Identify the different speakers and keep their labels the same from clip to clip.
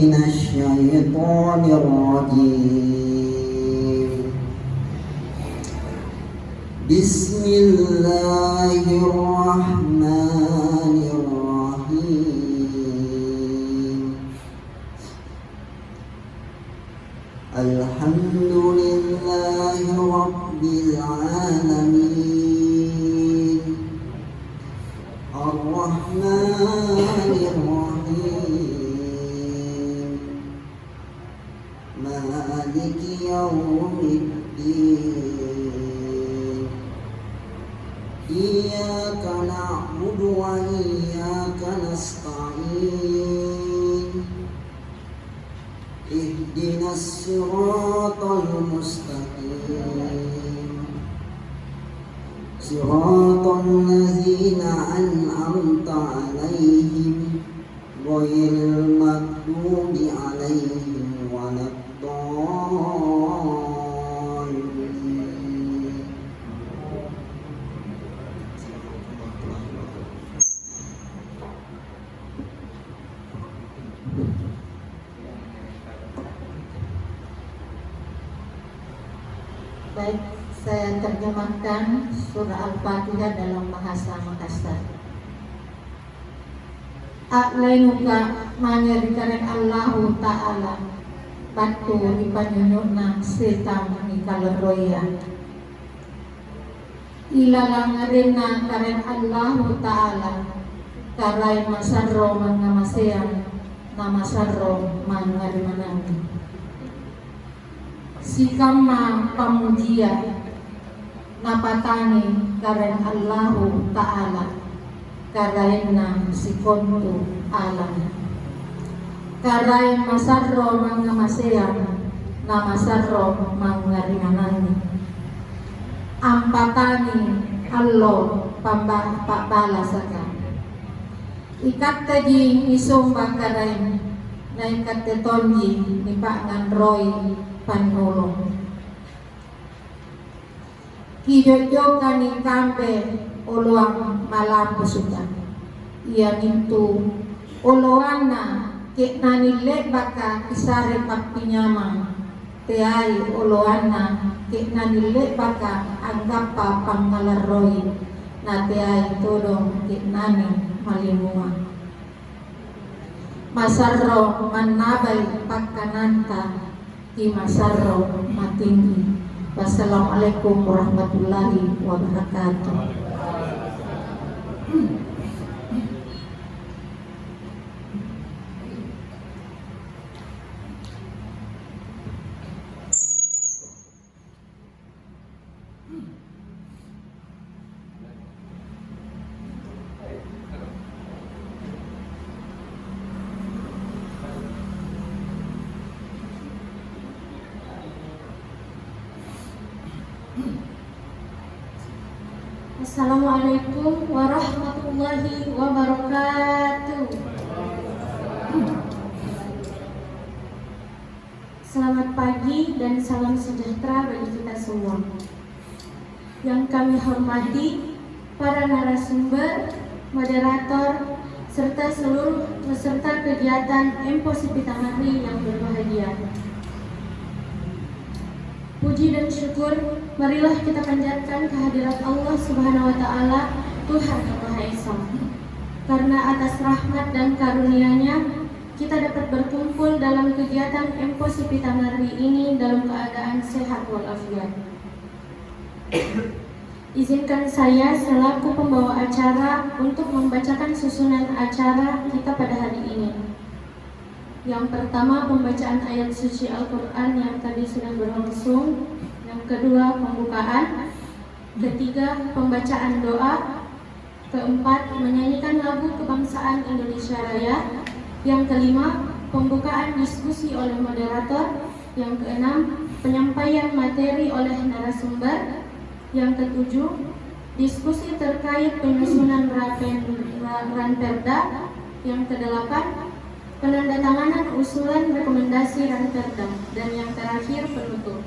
Speaker 1: من الشيطان الرجيم. بسم الله الرحمن الرحيم. الحمد لله رب العالمين الرحمن الرحيم مالك يوم الدين. إياك نعبد وإياك نستعين. اهدنا الصراط المستقيم صراط الذين أنعمت عليهم غير المغضوب عليهم ولا الضالين.
Speaker 2: Baik, saya terjemahkan surah Al-Fatihah dalam bahasa Makassar. A'lainuka mangerikan Allahu Ta'ala batu ripanyunyukna setan ni kaleroya. Ilalangarena karen Allahu Ta'ala karai masarro mangamasean namasarro mangarimanang. Sikama pamujian napatani karen Allahu Ta'ala karena sikontu alam karai masarro mangamasean namasarro mangarimanani ampatani allo pabalasaka ikat taji isong bakarai na ikat tetonji ni Pak Nganroy panolong kijojo kani kambe uluang malampu sudah ia mintu uluana kek nanile baka isare papinyama teai uluana kek nanile baka anggapa pangalaroi na teai todong kek nani malimua masarro manabai pakananta di masarro matinggi. Wassalamualaikum warahmatullahi wabarakatuh. Assalamualaikum warahmatullahi wabarakatuh. Selamat pagi dan salam sejahtera bagi kita semua. Yang kami hormati para narasumber, moderator, serta seluruh peserta kegiatan Emposipita Mahri yang berbahagia. Puji dan syukur marilah kita panjatkan kehadirat Allah Subhanahu wa Ta'ala, Tuhan yang Maha Esa. Karena atas rahmat dan karunia-Nya kita dapat berkumpul dalam kegiatan Emposipita Mahri ini dalam keadaan sehat walafiat. Izinkan saya selaku pembawa acara untuk membacakan susunan acara kita pada hari ini. Yang pertama, pembacaan ayat suci Al-Quran yang tadi sudah berlangsung. Yang kedua, pembukaan. Ketiga, pembacaan doa. Keempat, menyanyikan lagu kebangsaan Indonesia Raya. Yang kelima, pembukaan diskusi oleh moderator. Yang keenam, penyampaian materi oleh narasumber. Yang ketujuh, diskusi terkait penyusunan Ranperda. Yang kedelapan, penandatanganan usulan rekomendasi Ranperda, dan yang terakhir penutup.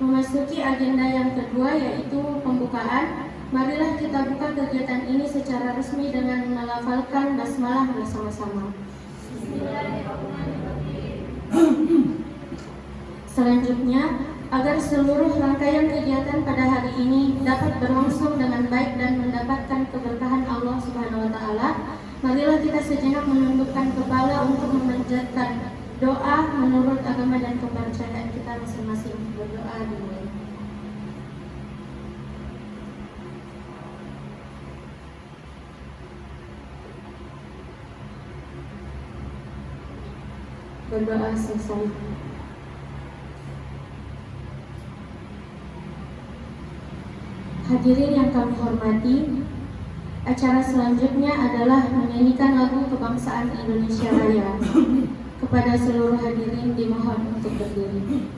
Speaker 2: Memasuki agenda yang kedua yaitu pembukaan. Marilah kita buka kegiatan ini secara resmi dengan melafalkan basmalah bersama-sama. Selanjutnya, agar seluruh rangkaian kegiatan pada hari ini dapat berlangsung dengan baik dan mendapatkan keberkahan Allah Subhanahu wa taala, marilah kita sejenak menundukkan kepala untuk memanjatkan doa menurut agama dan kepercayaan kita masing-masing. Berdoa dulu. Berdoa selesai. Hadirin yang kami hormati, acara selanjutnya adalah menyanyikan lagu kebangsaan Indonesia Raya. Kepada seluruh hadirin dimohon untuk berdiri.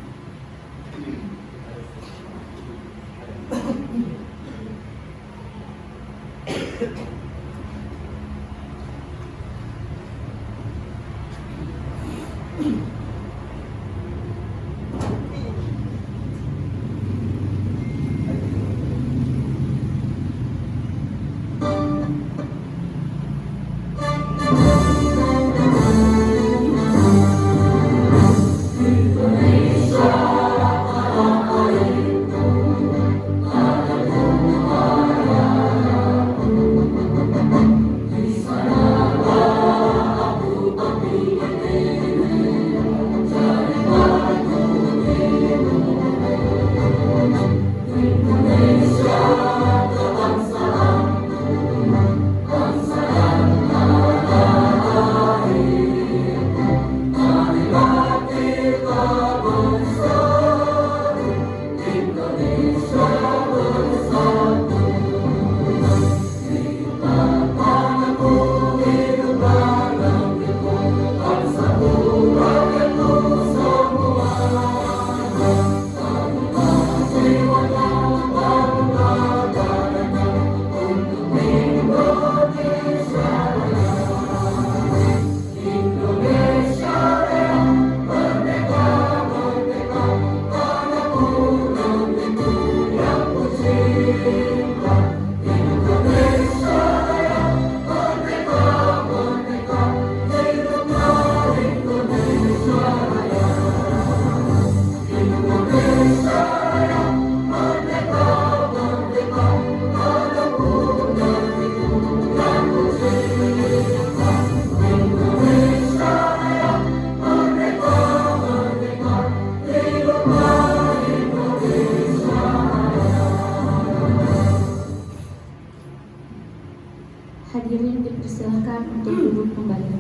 Speaker 2: Hadirin dipersilakan untuk duduk kembali.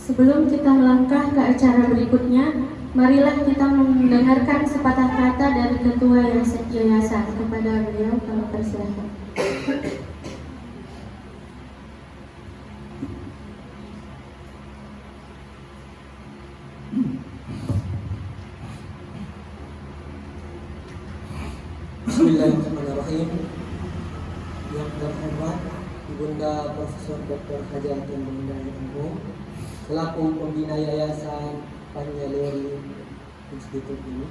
Speaker 2: Sebelum kita melangkah ke acara berikutnya, marilah kita mendengarkan sepatah kata dari Ketua Yayasan. Kepada beliau kami persilakan.
Speaker 3: Bismillahirrahmanirrahim. Yang terhormat Ibunda Profesor Dr. Haji Atin Bunda selaku pembina Yayasan Panjaleri Institut ini.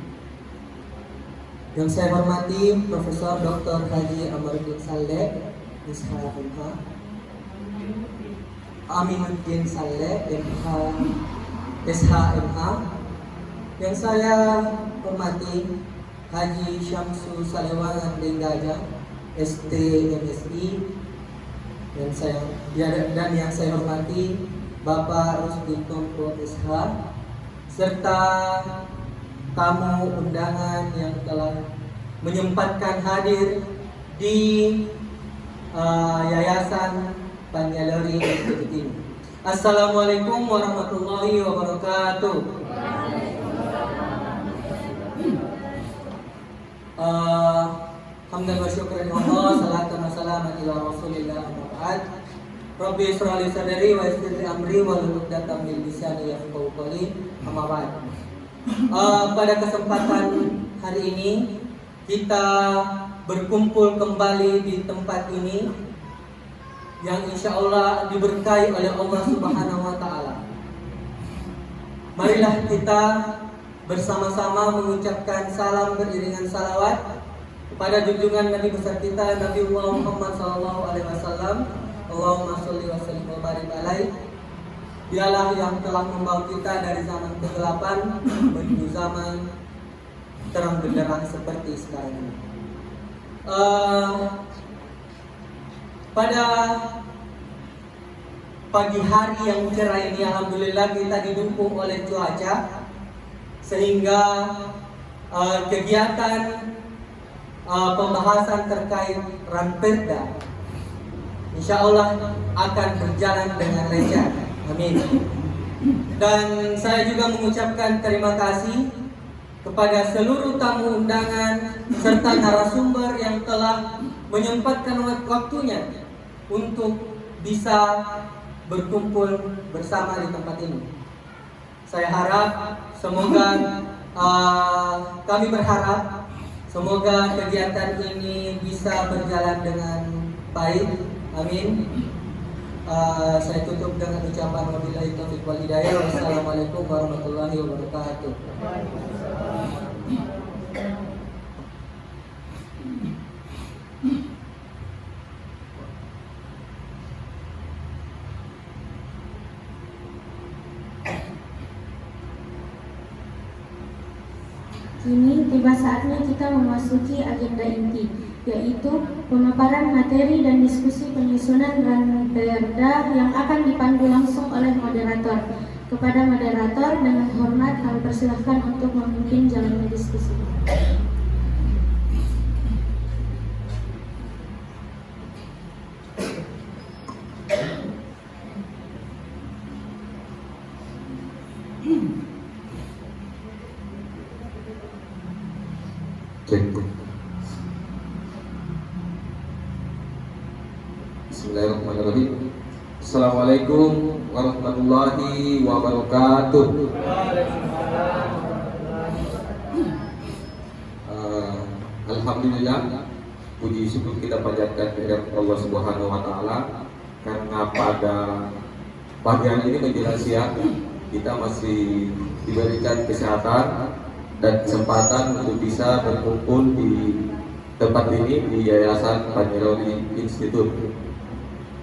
Speaker 3: Yang saya hormati Profesor Dr. Haji Amaruddin Saleh, SHMH, Aminuddin Saleh, MH, SHMH. Yang saya hormati Haji Syamsu Salewangan Denggaja, ST MSI, dan yang saya hormati Bapak Rusdi Tompo SH, serta tamu undangan yang telah menyempatkan hadir di Yayasan Panjaleri Institut ini. Assalamualaikum warahmatullahi wabarakatuh. Hamdan wa syukran Allah, salatu wa salaman ila Rasulillah amma ba'd. Rabbi israh li sadri wa yassir li amri wa hlul 'uqdatam min lisani yafqahu qawli, amma ba'd. Pada kesempatan hari ini kita berkumpul kembali di tempat ini yang insya Allah diberkahi oleh Allah Subhanahu wa taala. marilah kita bersama-sama mengucapkan salam beriringan salawat kepada junjungan Nabi besar kita Nabi Muhammad SAW. Allahumma sholli wa sallim wa barik alaihi. Dialah yang telah membawa kita dari zaman kegelapan menuju zaman terang benderang seperti sekarang ini. Pada pagi hari yang cerah ini, alhamdulillah kita didukung oleh cuaca sehingga kegiatan pembahasan terkait Ranperda insya Allah akan berjalan dengan lancar. Amin. Dan saya juga mengucapkan terima kasih kepada seluruh tamu undangan serta narasumber yang telah menyempatkan waktunya untuk bisa berkumpul bersama di tempat ini. Saya harap kami berharap semoga kegiatan ini bisa berjalan dengan baik. Amin. Saya tutup dengan ucapan wabillahi taufiq wal hidayah. Wassalamualaikum warahmatullahi wabarakatuh.
Speaker 2: Kini tiba saatnya kita memasuki agenda inti, yaitu pemaparan materi dan diskusi penyusunan Ranperda yang akan dipandu langsung oleh moderator. Kepada moderator dengan hormat kami persilahkan untuk memimpin jalannya diskusi.
Speaker 4: Bismillahirrahmanirrahim. Assalamualaikum warahmatullahi wabarakatuh. Alhamdulillah, puji syukur kita panjatkan kepada Allah Subhanahu wa taala karena pada pagi hari ini menjelang siang kita masih diberikan kesehatan dan kesempatan untuk bisa berkumpul di tempat ini di Yayasan Panjairobi Institute.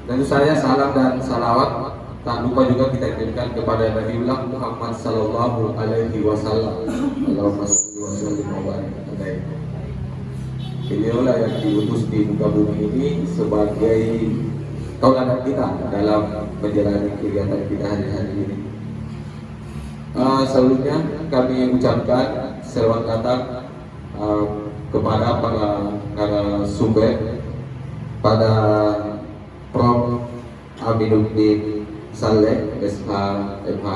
Speaker 4: Tentu saya salam dan salawat tak lupa juga kita kirimkan kepada Nabiullah Muhammad Sallallahu Alaihi Wasallam. Allahumma sholli wa sallim wa barik alaihi. Beliaulah yang diutus di muka bumi ini sebagai tauladan kita dalam menjalani kegiatan kita hari-hari ini. Sebelumnya kami ucapkan selamat datang kepada para narasumber, pada Prof. Aminuddin Saleh SHMH,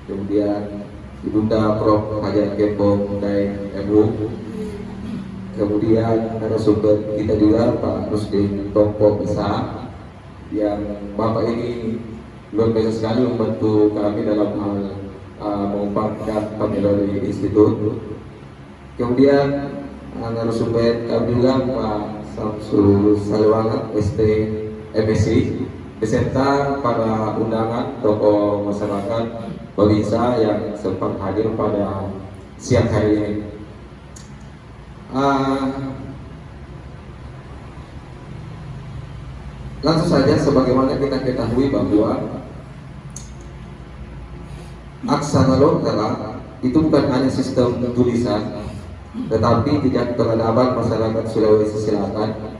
Speaker 4: kemudian Ibunda Prof. Hajar Gembong Daeng MU, kemudian narasumber kita juga Pak Rusdin Tompo Bisa, yang Bapak ini luar biasa sekali membantu kami dalam hal mengembangkan Panjairobi Institute. Kemudian narasumber kami juga Pak Samsul Salwangat ST MSc, beserta para undangan tokoh masyarakat Babinsa yang sempat hadir pada siang hari ini. Langsung saja, sebagaimana kita ketahui bahwa aksara lokal itu bukan hanya sistem tulisan, tetapi jejak peradaban masyarakat Sulawesi Selatan.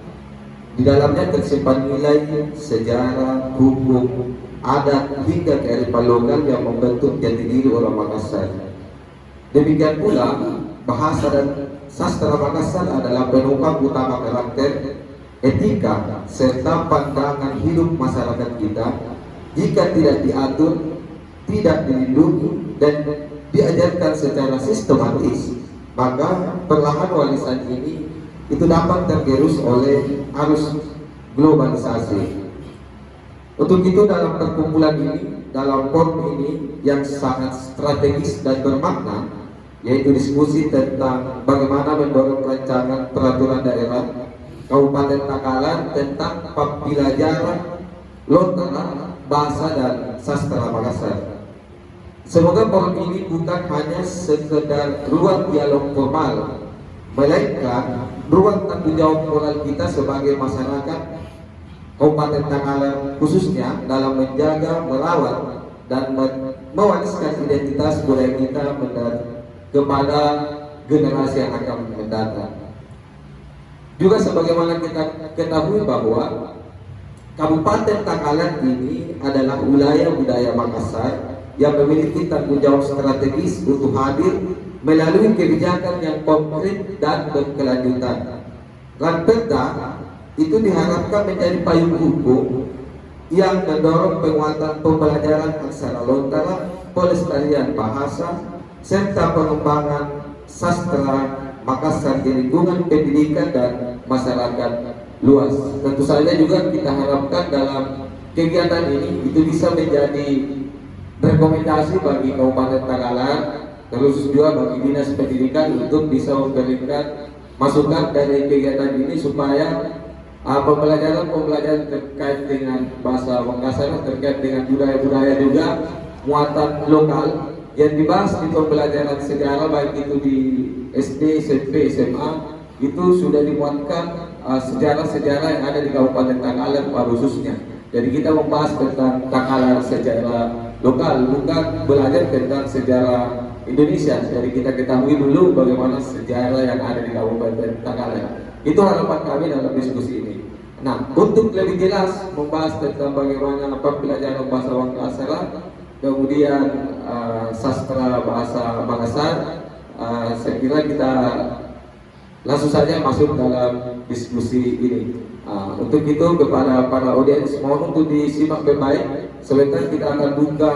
Speaker 4: Di dalamnya tersimpan nilai sejarah, hukum, adat hingga kearifan lokal yang membentuk jati diri orang Makassar. Demikian pula bahasa dan sastra Makassar adalah penopang utama karakter, etika, serta pandangan hidup masyarakat kita. Jika tidak diatur, tidak dilindungi, dan diajarkan secara sistematis, maka perlahan warisan ini itu dapat tergerus oleh arus globalisasi. Untuk itu dalam perkumpulan ini, dalam forum ini yang sangat strategis dan bermakna, yaitu diskusi tentang bagaimana mendorong rancangan peraturan daerah Kabupaten Takalar tentang pembelajaran lokal bahasa dan sastra Makassar. Semoga forum ini bukan hanya sekedar ruang dialog formal, melainkan ruang tanggung jawab moral kita sebagai masyarakat Kabupaten Takalar, khususnya dalam menjaga, merawat, dan mewariskan identitas budaya kita kepada generasi yang akan mendatang. Juga sebagaimana kita ketahui bahwa Kabupaten Takalar ini adalah wilayah budaya Makassar yang memiliki tanggung jawab strategis untuk hadir melalui kebijakan yang konkret dan berkelanjutan. Ranperda itu diharapkan menjadi payung hukum yang mendorong penguatan pembelajaran aksara lontara, pelestarian bahasa, serta pengembangan sastra Makassar di lingkungan pendidikan dan masyarakat luas. Tentu saja juga kita harapkan dalam kegiatan ini itu bisa menjadi rekomendasi bagi Kabupaten Takalar, terus juga bagi Dinas Pendidikan untuk bisa memberikan masukan dari kegiatan ini supaya pembelajaran terkait dengan bahasa Makassar, terkait dengan budaya-budaya juga muatan lokal yang dibahas di pembelajaran sejarah, baik itu di SD, SMP, SMA, itu sudah dimuatkan sejarah-sejarah yang ada di Kabupaten Takalar khususnya. Jadi kita membahas tentang Takalar secara lokal, bukan belajar tentang sejarah Indonesia. Jadi kita ketahui dulu bagaimana sejarah yang ada di Kabupaten Takalar. Itu harapan kami dalam diskusi ini. Nah, untuk lebih jelas membahas tentang bagaimana pembelajaran bahasa Makassar, kemudian sastra bahasa Makassar, saya kira kita langsung saja masuk dalam diskusi ini. Untuk itu kepada para audiens mohon untuk disimak baik-baik. Sebentar kita akan buka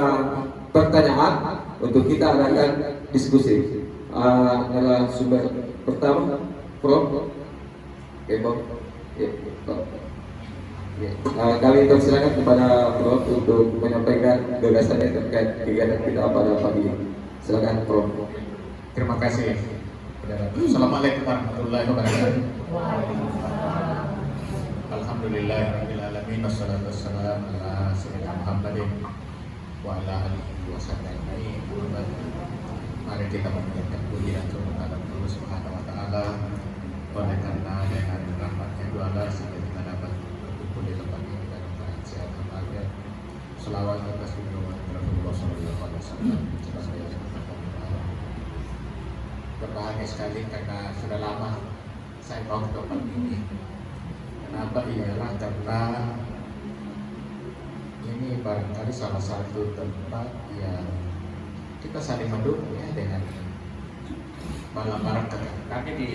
Speaker 4: pertanyaan untuk kita adakan diskusi. Adalah sumber pertama, Prof. Oke, Prof. Kami persilakan kepada Prof untuk menyampaikan gagasannya terkait kegiatan kita pada pagi ini. Silakan, Prof.
Speaker 5: Terima kasih. Assalamualaikum warahmatullahi wabarakatuh. Alhamdulillahirrahmanirrahim. Wassalatu wassalamu ala sayyidina Muhammadin wa ala alihi wa sahbihi. Mari kita mengucapkan puji dan syukur kepada Allah Subhanahu wa taala. Oleh karena dengan rahmatnya Allah sehingga kita dapat berkumpul di tempat ini dalam keadaan sehat dan bahagia. Selawat atas junjungan Rasulullah sallallahu alaihi wasallam. Berbahagia sekali karena sudah lama saya mau ke tempat ini. Kenapa? Ialah karena ini barangkali salah satu tempat yang kita saling mendukung ya dengan Balaparakat. Kami di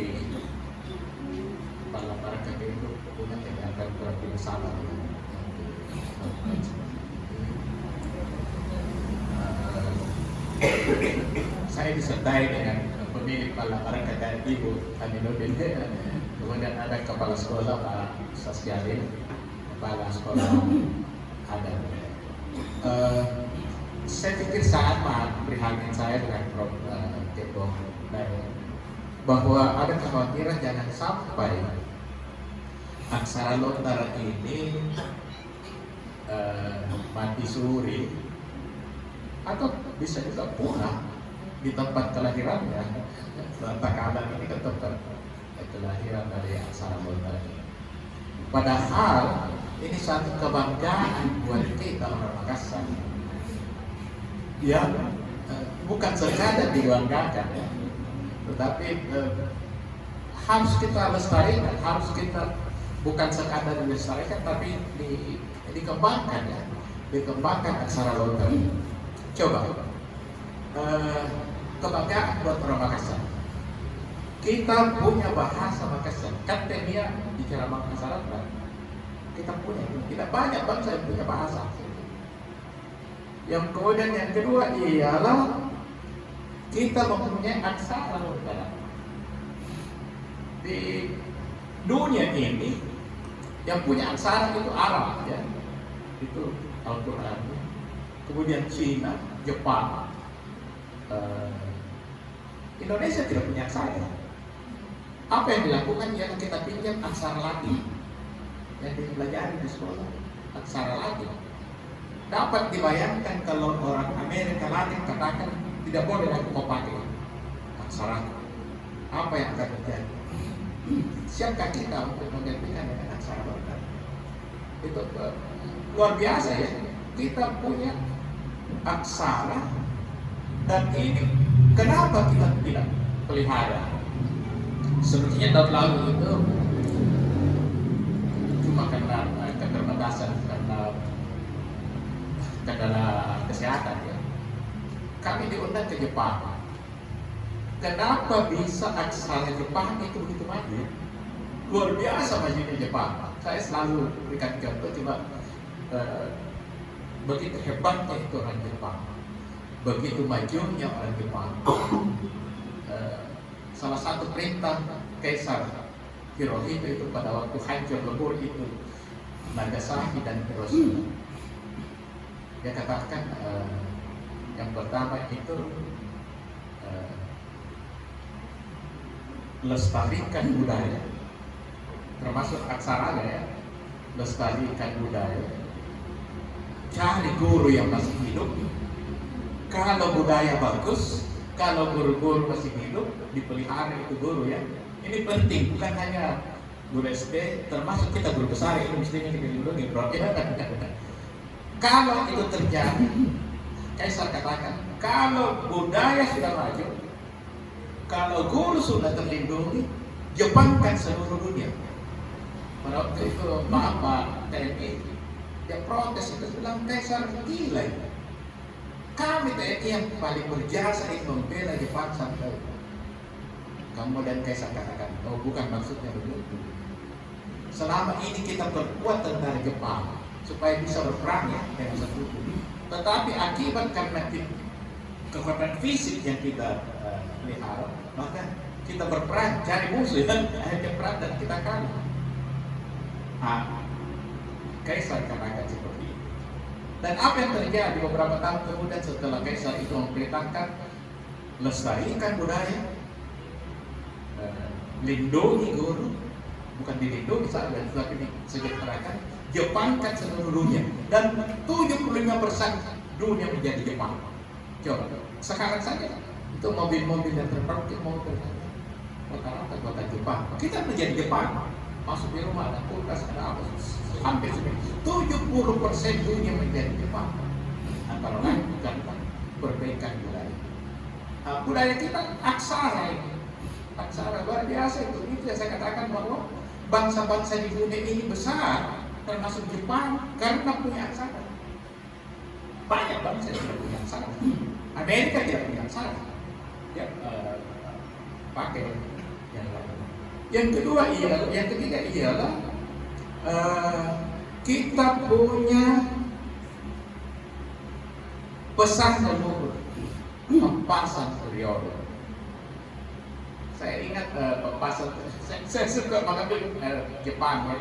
Speaker 5: Balaparakat itu punya kegiatan berarti bersama. Saya disertai dengan pemilik Balaparakat dan Ibu Aminuddin. Kemudian ada kepala sekolah Pak Sasyadin, kepala sekolah ada. Saya pikir saat prihatin saya dengan Prof. Teko bahwa ada kekhawatiran jangan sampai aksara lontara ini mati suri atau bisa juga punah di tempat kelahirannya. Takalar ini kan tempat kelahiran dari aksara lontara ini. Padahal ini satu kebanggaan buat kita orang Makassar. Ya, bukan sekadar dibanggakan ya, tetapi harus kita lestarikan, harus kita bukan sekadar dilestarikan, tapi dikembangkan ya, dikembangkan aksara lontara. Coba kebanggaan buat orang Makassar. Kita punya bahasa Makassar, kan dia bicara Makassar kan? Kita punya, tidak banyak bangsa yang punya bahasa. Yang kemudian yang kedua ialah kita mempunyai aksara lontara. Di dunia ini yang punya aksara itu Arab ya, itu Al-Quran. Kemudian Cina, Jepang, Indonesia tidak punya aksara. Apa yang dilakukan ialah kita pinjam aksara Latin yang dipelajari di sekolah, aksara Latin. dapat dibayangkan kalau orang Amerika Latin katakan tidak boleh lagi mau pakai aksara, apa yang akan terjadi? Siapkah kita untuk menggantikan dengan aksara baru? Itu luar biasa ya. Kita punya aksara, dan ini kenapa kita tidak pelihara? Sebetulnya tahun lalu itu cuma karena keterbatasan, karena kendala kesehatan ya. Kami diundang ke Jepang. Kenapa bisa aksara Jepang itu begitu maju? Luar biasa majunya Jepang. Saya selalu berikan contoh, coba begitu hebatnya itu orang Jepang, begitu majunya orang Jepang. Salah satu perintah Kaisar Hirohito itu pada waktu hancur lebur itu Nagasaki dan Hiroshima, dia katakan yang pertama itu lestarikan budaya, termasuk aksara ya, lestarikan budaya, cari guru yang masih hidup. Kalau budaya bagus, kalau guru-guru masih hidup, dipelihara itu guru ya. Ini penting, bukan hanya guru SD, termasuk kita guru besar itu mestinya kita lindungi, bro. Kalau itu terjadi, Kaisar katakan, kalau budaya sudah maju, kalau guru sudah terlindungi, Jepang kan seluruh dunia. Pada waktu itu Bapak TNI, dia protes, itu bilang Kaisar gila ya. Kami TNI yang paling berjasa itu membela Jepang sampai. Kemudian Kaisar katakan, oh bukan maksudnya begitu. Selama ini kita perkuat tentara Jepang supaya bisa berperang ya dengan sekutu. Tetapi akibat karena kekuatan fisik yang kita pelihara, maka kita berperang cari musuh dan akhirnya perang dan kita kalah. Kaisar katakan seperti itu. Dan apa yang terjadi beberapa tahun kemudian setelah Kaisar itu memperintahkan lestarikan budaya, lindungi guru, bukan dilindungi saja, tetapi disejahterakan, Jepangkan seluruh dunia, dan 75% dunia menjadi Jepang. Coba sekarang saja itu mobil-mobil yang terparkir mobil rata-rata kota Jepang. Kita menjadi Jepang, masuk di rumah ada kulkas, ada apa, hampir 70% dunia menjadi Jepang. Antara lain karena perbaikan budaya. Budaya kita aksara ini, aksara luar biasa itu. Itu yang saya katakan bahwa bangsa-bangsa di dunia ini besar, termasuk Jepang, karena punya aksara. Banyak bangsa yang tidak punya aksara. Amerika tidak punya aksara. Dia pakai yang lain. Yang ketiga ialah kita punya pesan leluhur, pempasan Suryono. Saya ingat pempasan, saya suka mengambil Jepang ya,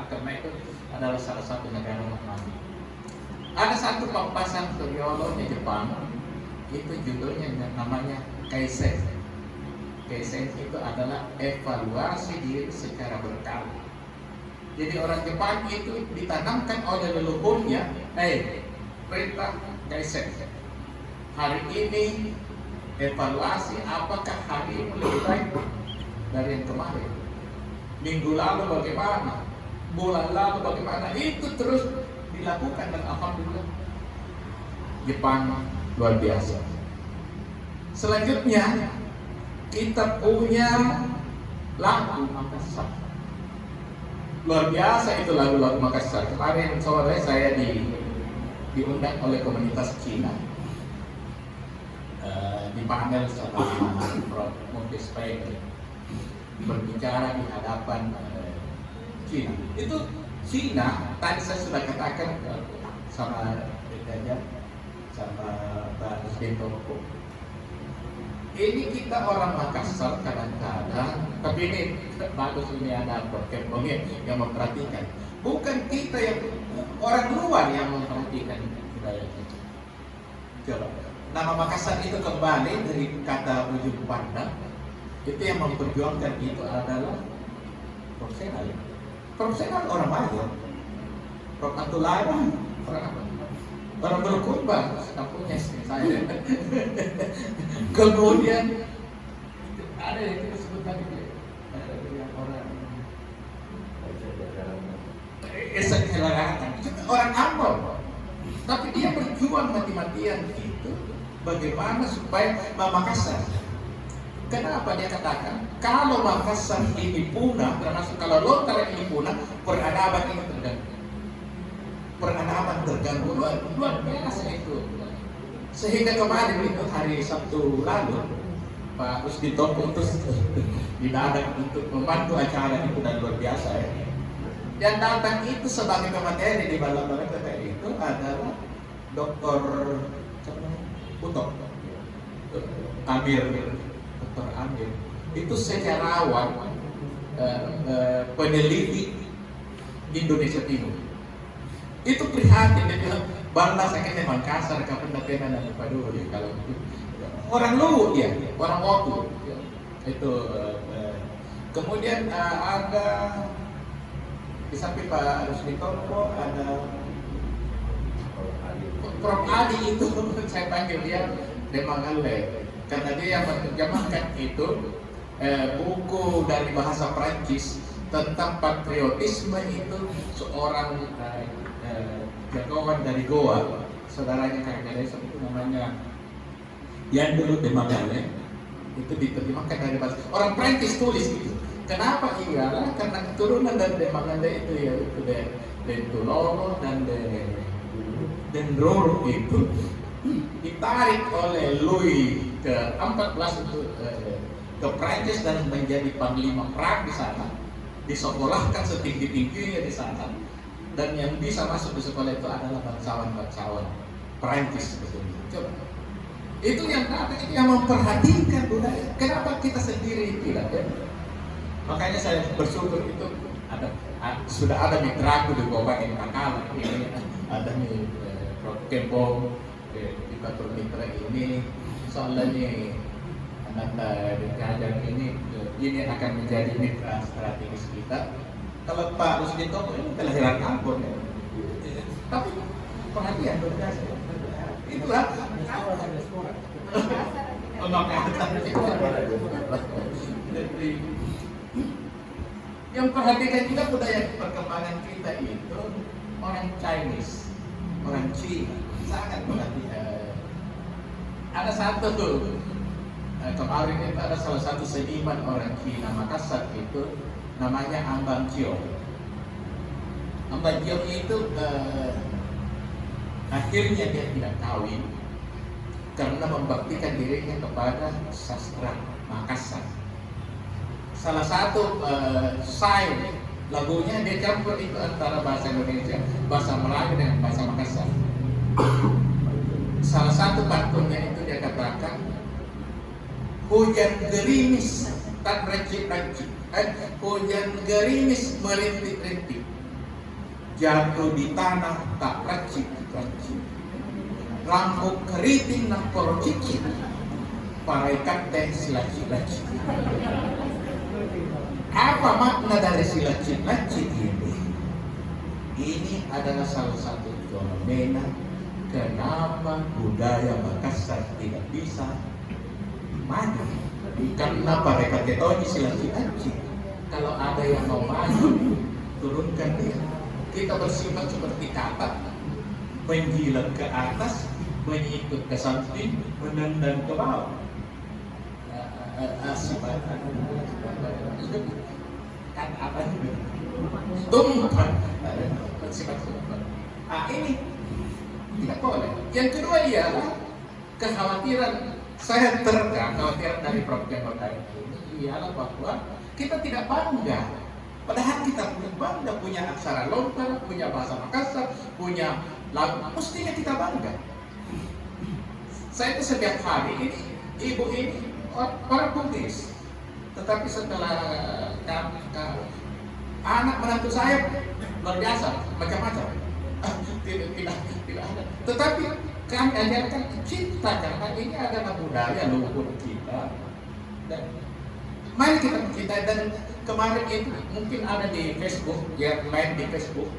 Speaker 5: karena itu adalah salah satu negara Nabi. Ada satu pempasan Suryono di Jepang, itu judulnya namanya Kaizen. Kaizen itu adalah evaluasi diri secara berkala. Jadi orang Jepang itu ditanamkan oleh leluhurnya, perintah Kaizen. Hari ini evaluasi apakah hari ini lebih baik dari yang kemarin. Minggu lalu bagaimana? Bulan lalu bagaimana? Itu terus dilakukan dan alhamdulillah Jepang luar biasa. Selanjutnya kita punya lagu Makassar. Luar biasa itu lagu-lagu Makassar. Kemarin sore saya diundang oleh komunitas Cina di panel sama Prof. Mufis Paik berbicara di hadapan Cina. Itu Cina, tadi saya sudah katakan sama sama Pak Rusdinto, ini kita orang Makassar kadang-kadang, tapi ini bagus, ini ada perkembangan yang memperhatikan. Bukan kita yang orang luar yang memperhatikan budaya kita. Coba, nama Makassar itu kembali dari kata ujung pandang. Itu yang memperjuangkan itu adalah profesional. Profesional orang Melayu, Prof. Abdullah orang apa? Orang berkorban, kampungnya istri saya. Kemudian ada yang kita sebut tadi yang orang orang Ambon, tapi dia berjuang mati-matian itu bagaimana supaya Makassar. Kenapa dia katakan kalau Makassar ini punah, termasuk kalau Lontar ini punah, peradaban ini terganggu. Peradaban terganggu luar biasa itu. Sehingga kemarin itu hari Sabtu lalu Pak Rusdito putus didadak untuk membantu acara itu dan luar biasa ya. Yang datang itu sebagai pemateri di balap-balap itu adalah Dr. Utok Amir, Dr. Amir. Itu sejarawan peneliti Indonesia Timur. Itu prihatin, dia bilang bangla sakitnya Makassar kapan datang dan Paduli kalau orang Luwu dia, orang Otu itu. Kemudian ada di samping Pak Rusdito ada Prof. Adi itu saya panggil dia Demangale karena dia yang menerjemahkan itu buku dari bahasa Prancis tentang patriotisme itu seorang jagoan dari Goa, saudaranya kakak desa itu namanya yang dulu Demangale itu diterjemahkan dari bahasa orang Prancis tulis itu. Kenapa? Iyalah karena keturunan dari Demangale itu ya itu dari Tulolo dan Roro itu ditarik oleh Louis ke-14 itu ke Prancis dan menjadi panglima perang di sana, disekolahkan setinggi-tingginya di sana, dan yang bisa masuk di sekolah itu adalah bangsawan-bangsawan Prancis. Coba itu yang memperhatikan budaya. Kenapa kita sendiri tidak ya? Makanya saya bersyukur itu sudah ada mitraku di bawah ini Makalah ini ada nih Prof. Kempo di Batur Mitra ini soalnya anak dari Kajang ini akan menjadi mitra strategis kita. Kalau Pak Rusdito ini kelahiran Ambon ya. Tapi perhatian berbiasa itulah yang perhatikan juga budaya perkembangan kita itu orang Chinese, orang Cina sangat perhatian. Ada satu tuh kemarin itu ada salah satu seniman orang Cina Makassar itu namanya Ambang Chiong. Ambang Chiong itu akhirnya dia tidak kawin karena membaktikan dirinya kepada sastra Makassar. Salah satu sign lagunya dia campur itu antara bahasa Indonesia, bahasa Melayu dengan bahasa Makassar. Salah satu pantunnya itu dia katakan hujan gerimis tak racik-racik, hujan gerimis merintik-rintik, jatuh di tanah tak racik-racik, rambut keriting nak porocicik, paraikan teh silacik-lacik. Apa makna dari silacik-lacik ini? Ini adalah salah satu fenomena kenapa budaya Makassar tidak bisa maju. Karena mereka ketahui silacik-lacik. Kalau ada yang mau maju, turunkan dia. Kita bersifat seperti katak, menjilat ke atas, menyikut ke samping, menendang ke bawah. Kan apa itu? Tumpan. Ini tidak boleh. Yang kedua ialah kekhawatiran saya kekhawatiran dari Prof. Kempo ini ialah bahwa kita tidak bangga. Padahal kita bangga punya aksara Lontar, punya bahasa Makassar, punya lagu. Mestinya kita bangga. Saya itu setiap hari ini ibu ini orang Bugis, tetapi setelah anak menantu saya luar biasa, macam-macam. Tidak ada. Tetapi kami ajarkan cinta karena ini adalah budaya luhur kita. Dan mari kita mencintai. Dan kemarin itu mungkin ada di Facebook, ya main di Facebook.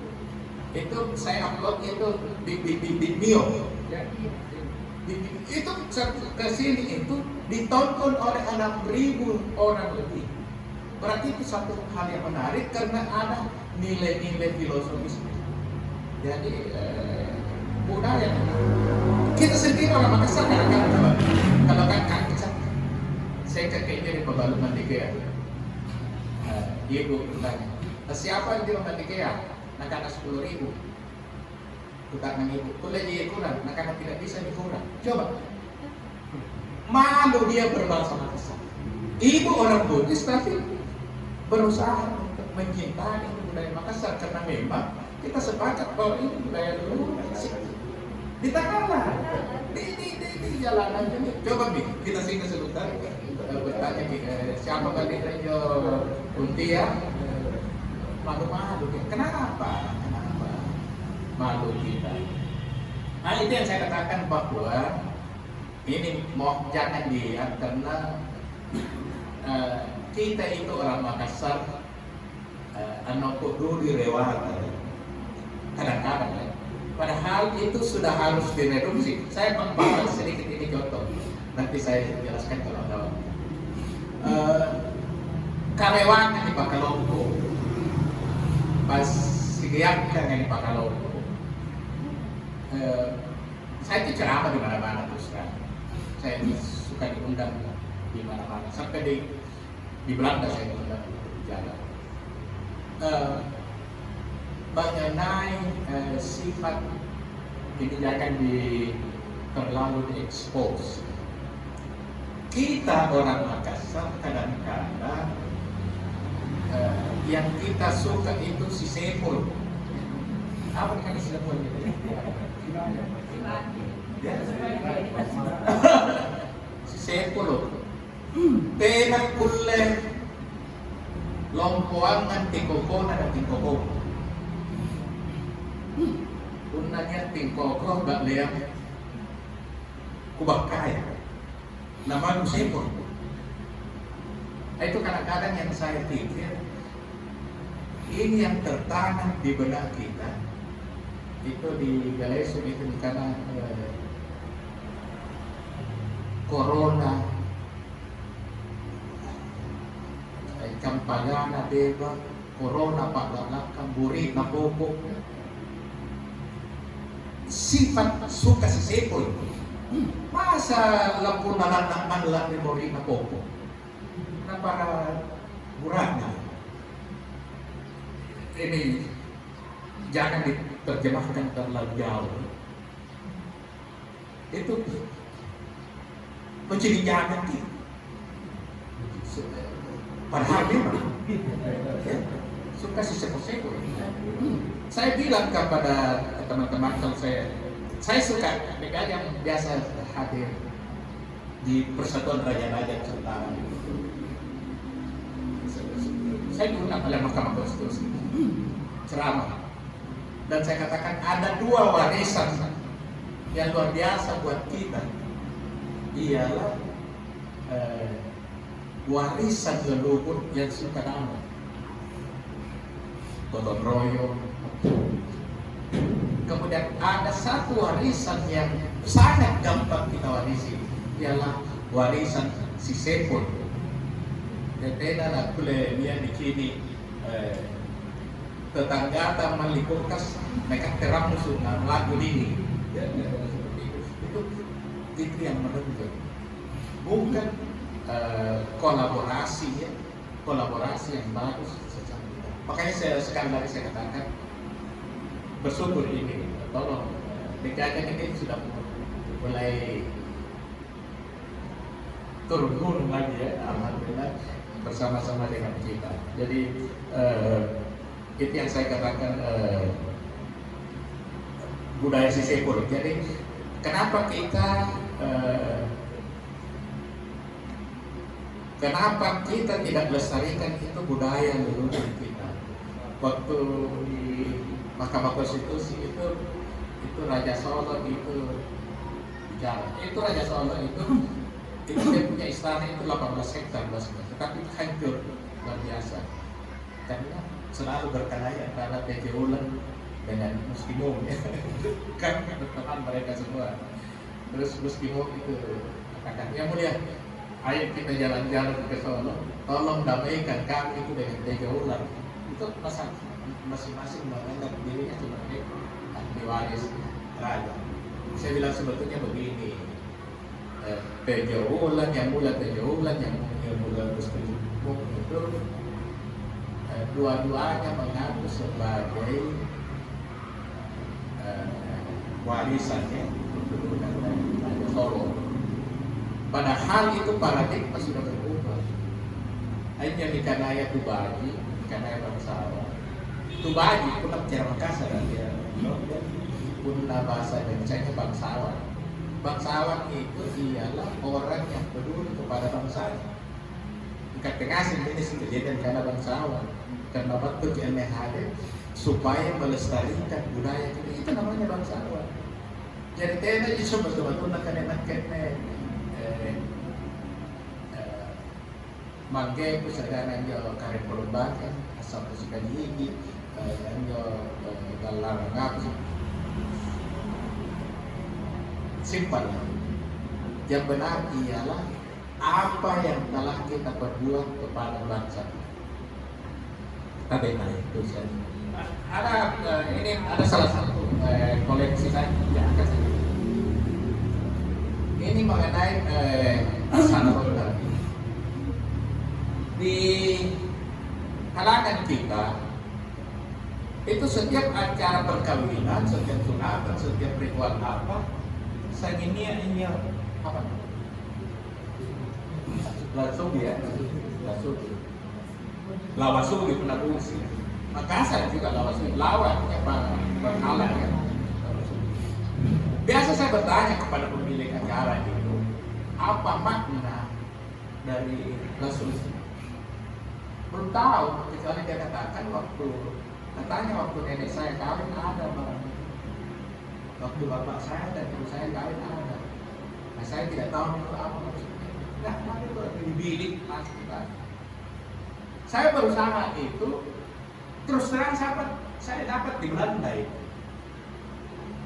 Speaker 5: Itu saya upload itu di Mio. Ya. Itu ke sini itu ditonton oleh 6.000 orang lebih. Berarti itu satu hal yang menarik karena ada nilai-nilai filosofis. Jadi budaya kita sendiri orang Makassar kadang-kadang kalau kan saya kayak ini pembaluman IKEA. Ibu bertanya, siapa yang di rumah IKEA? Nak 10.000. Bukan ibu, kuliah dia kurang, nak tidak bisa dikurang. Coba, malu dia berbahasa Makassar. Ibu orang Bugis tapi berusaha untuk mencintai budaya Makassar karena memang kita sepakat bahwa ini budaya dulu. Ditakanlah di jalanan ini. Coba nih kita singgah sebentar bertanya siapa balik Rejo Untia malu-malu. Kenapa malu kita? Nah itu yang saya katakan bahwa ini mau jangan lihat karena kita itu orang Makassar anak kudu direwat kadang-kadang ya. Padahal itu sudah harus direduksi. Saya membahas sedikit ini contoh. Nanti saya jelaskan kalau ada waktu. Karewangan di Bakalongko, pas Sigiyak dengan di Bakalongko. Saya itu ceramah di mana-mana terus kan. Saya suka diundang di mana-mana. Sampai di Belanda saya diundang jalan. Mengenai sifat ini jangan terlalu diekspos. Kita orang Makassar kadang-kadang yang kita suka itu si Sepul. Apa kan si Sepul? Si Sepul. Tenang kulle lompoangan tikoko na tikoko. Unanya tingkoko gak lihat kubakaya nama Sepul. Itu kadang-kadang yang saya pikir ini yang tertanam di benak kita itu di Galesum itu karena corona kampanyana beba corona pagalakang buri na pupuk sifat suka si Sepul. Masa lampu nalaman lang ni buri na pupuk na para murahnya ini jangan diterjemahkan terlalu jauh. Itu mencurigakan kita. Padahal memang suka si Sepul. Saya bilang kepada teman-teman kalau saya suka mereka yang biasa hadir di Persatuan Raja-Raja Nusantara. Saya diundang oleh Mahkamah Konstitusi ceramah dan saya katakan ada dua warisan yang luar biasa buat kita, ialah warisan leluhur yang suka nama gotong royong. Kemudian ada satu warisan yang sangat gampang kita warisi, ialah warisan si Sepul. Tetena na kule dia di sini tetangga malikurkas mereka teram musuh lagu ini. Itu yang menentukan, bukan kolaborasi ya, kolaborasi yang bagus. Makanya saya sekali lagi saya katakan bersyukur ini, tolong DKJ ini sudah mulai turun gunung lagi ya, alhamdulillah bersama-sama dengan kita. Jadi itu yang saya katakan budaya si Sepul. Jadi kenapa kita tidak melestarikan itu budaya leluhur kita? Waktu di Mahkamah Konstitusi itu Raja Solo itu bicara. Itu Raja Solo itu dia punya istana itu 18 hektar, tapi hancur luar biasa karena selalu berkelahi antara PJ Ulen dengan Muslimum ya. Kan teman mereka semua. Terus Muslimum itu katakan, yang mulia, ayo kita jalan-jalan ke Solo, tolong damaikan kami itu dengan 3 ular. Itu masing-masing menganggap dirinya sebagai ahli waris raja. Saya bilang sebetulnya begini, 3 ular yang mula 3 ular yang mula Muslimum itu dua-duanya mengaku sebagai warisannya keturunan dari Raja Solo. Padahal itu paradigma sudah berubah. Akhirnya Mikanaya Tubaji, Mikanaya bangsawan. Tubaji pun bicara Makassar dia punna bahasa Indonesia bangsawan. Bangsawan itu ialah orang yang peduli kepada bangsanya. Bukan pengasih jenis kejadian karena bangsawan, karena bentuk yang hadir supaya melestarikan budaya kita, itu namanya bangsawan. Jadi tena itu betul-betul nak kena mangge ku sadana yo kare perombakan asal suka gigi yo dalam ngaku simpel. Yang benar ialah apa yang telah kita perbuat kepada bangsa. Tapi itu saya ini ada salah satu koleksi saya yang akan saya ini mengenai Sanadol. Di kalangan kita itu setiap acara perkawinan, setiap sunatan, setiap ritual apa, ini apa? Lasugi ya, lasugi. Lawasugi penabusi. Makassar juga lawasugi. Lawaknya berkalah ya. Biasa saya bertanya kepada pemilik acara itu, apa makna dari lasugi? Belum tahu, kecuali dia katakan katanya waktu nenek saya kawin ada barang. Waktu bapak saya dan ibu saya kawin ada. Nah saya tidak tahu itu apa maksudnya. Nah, itu di bilik pasti kan. Saya berusaha itu, terus terang saya dapat di Belanda itu.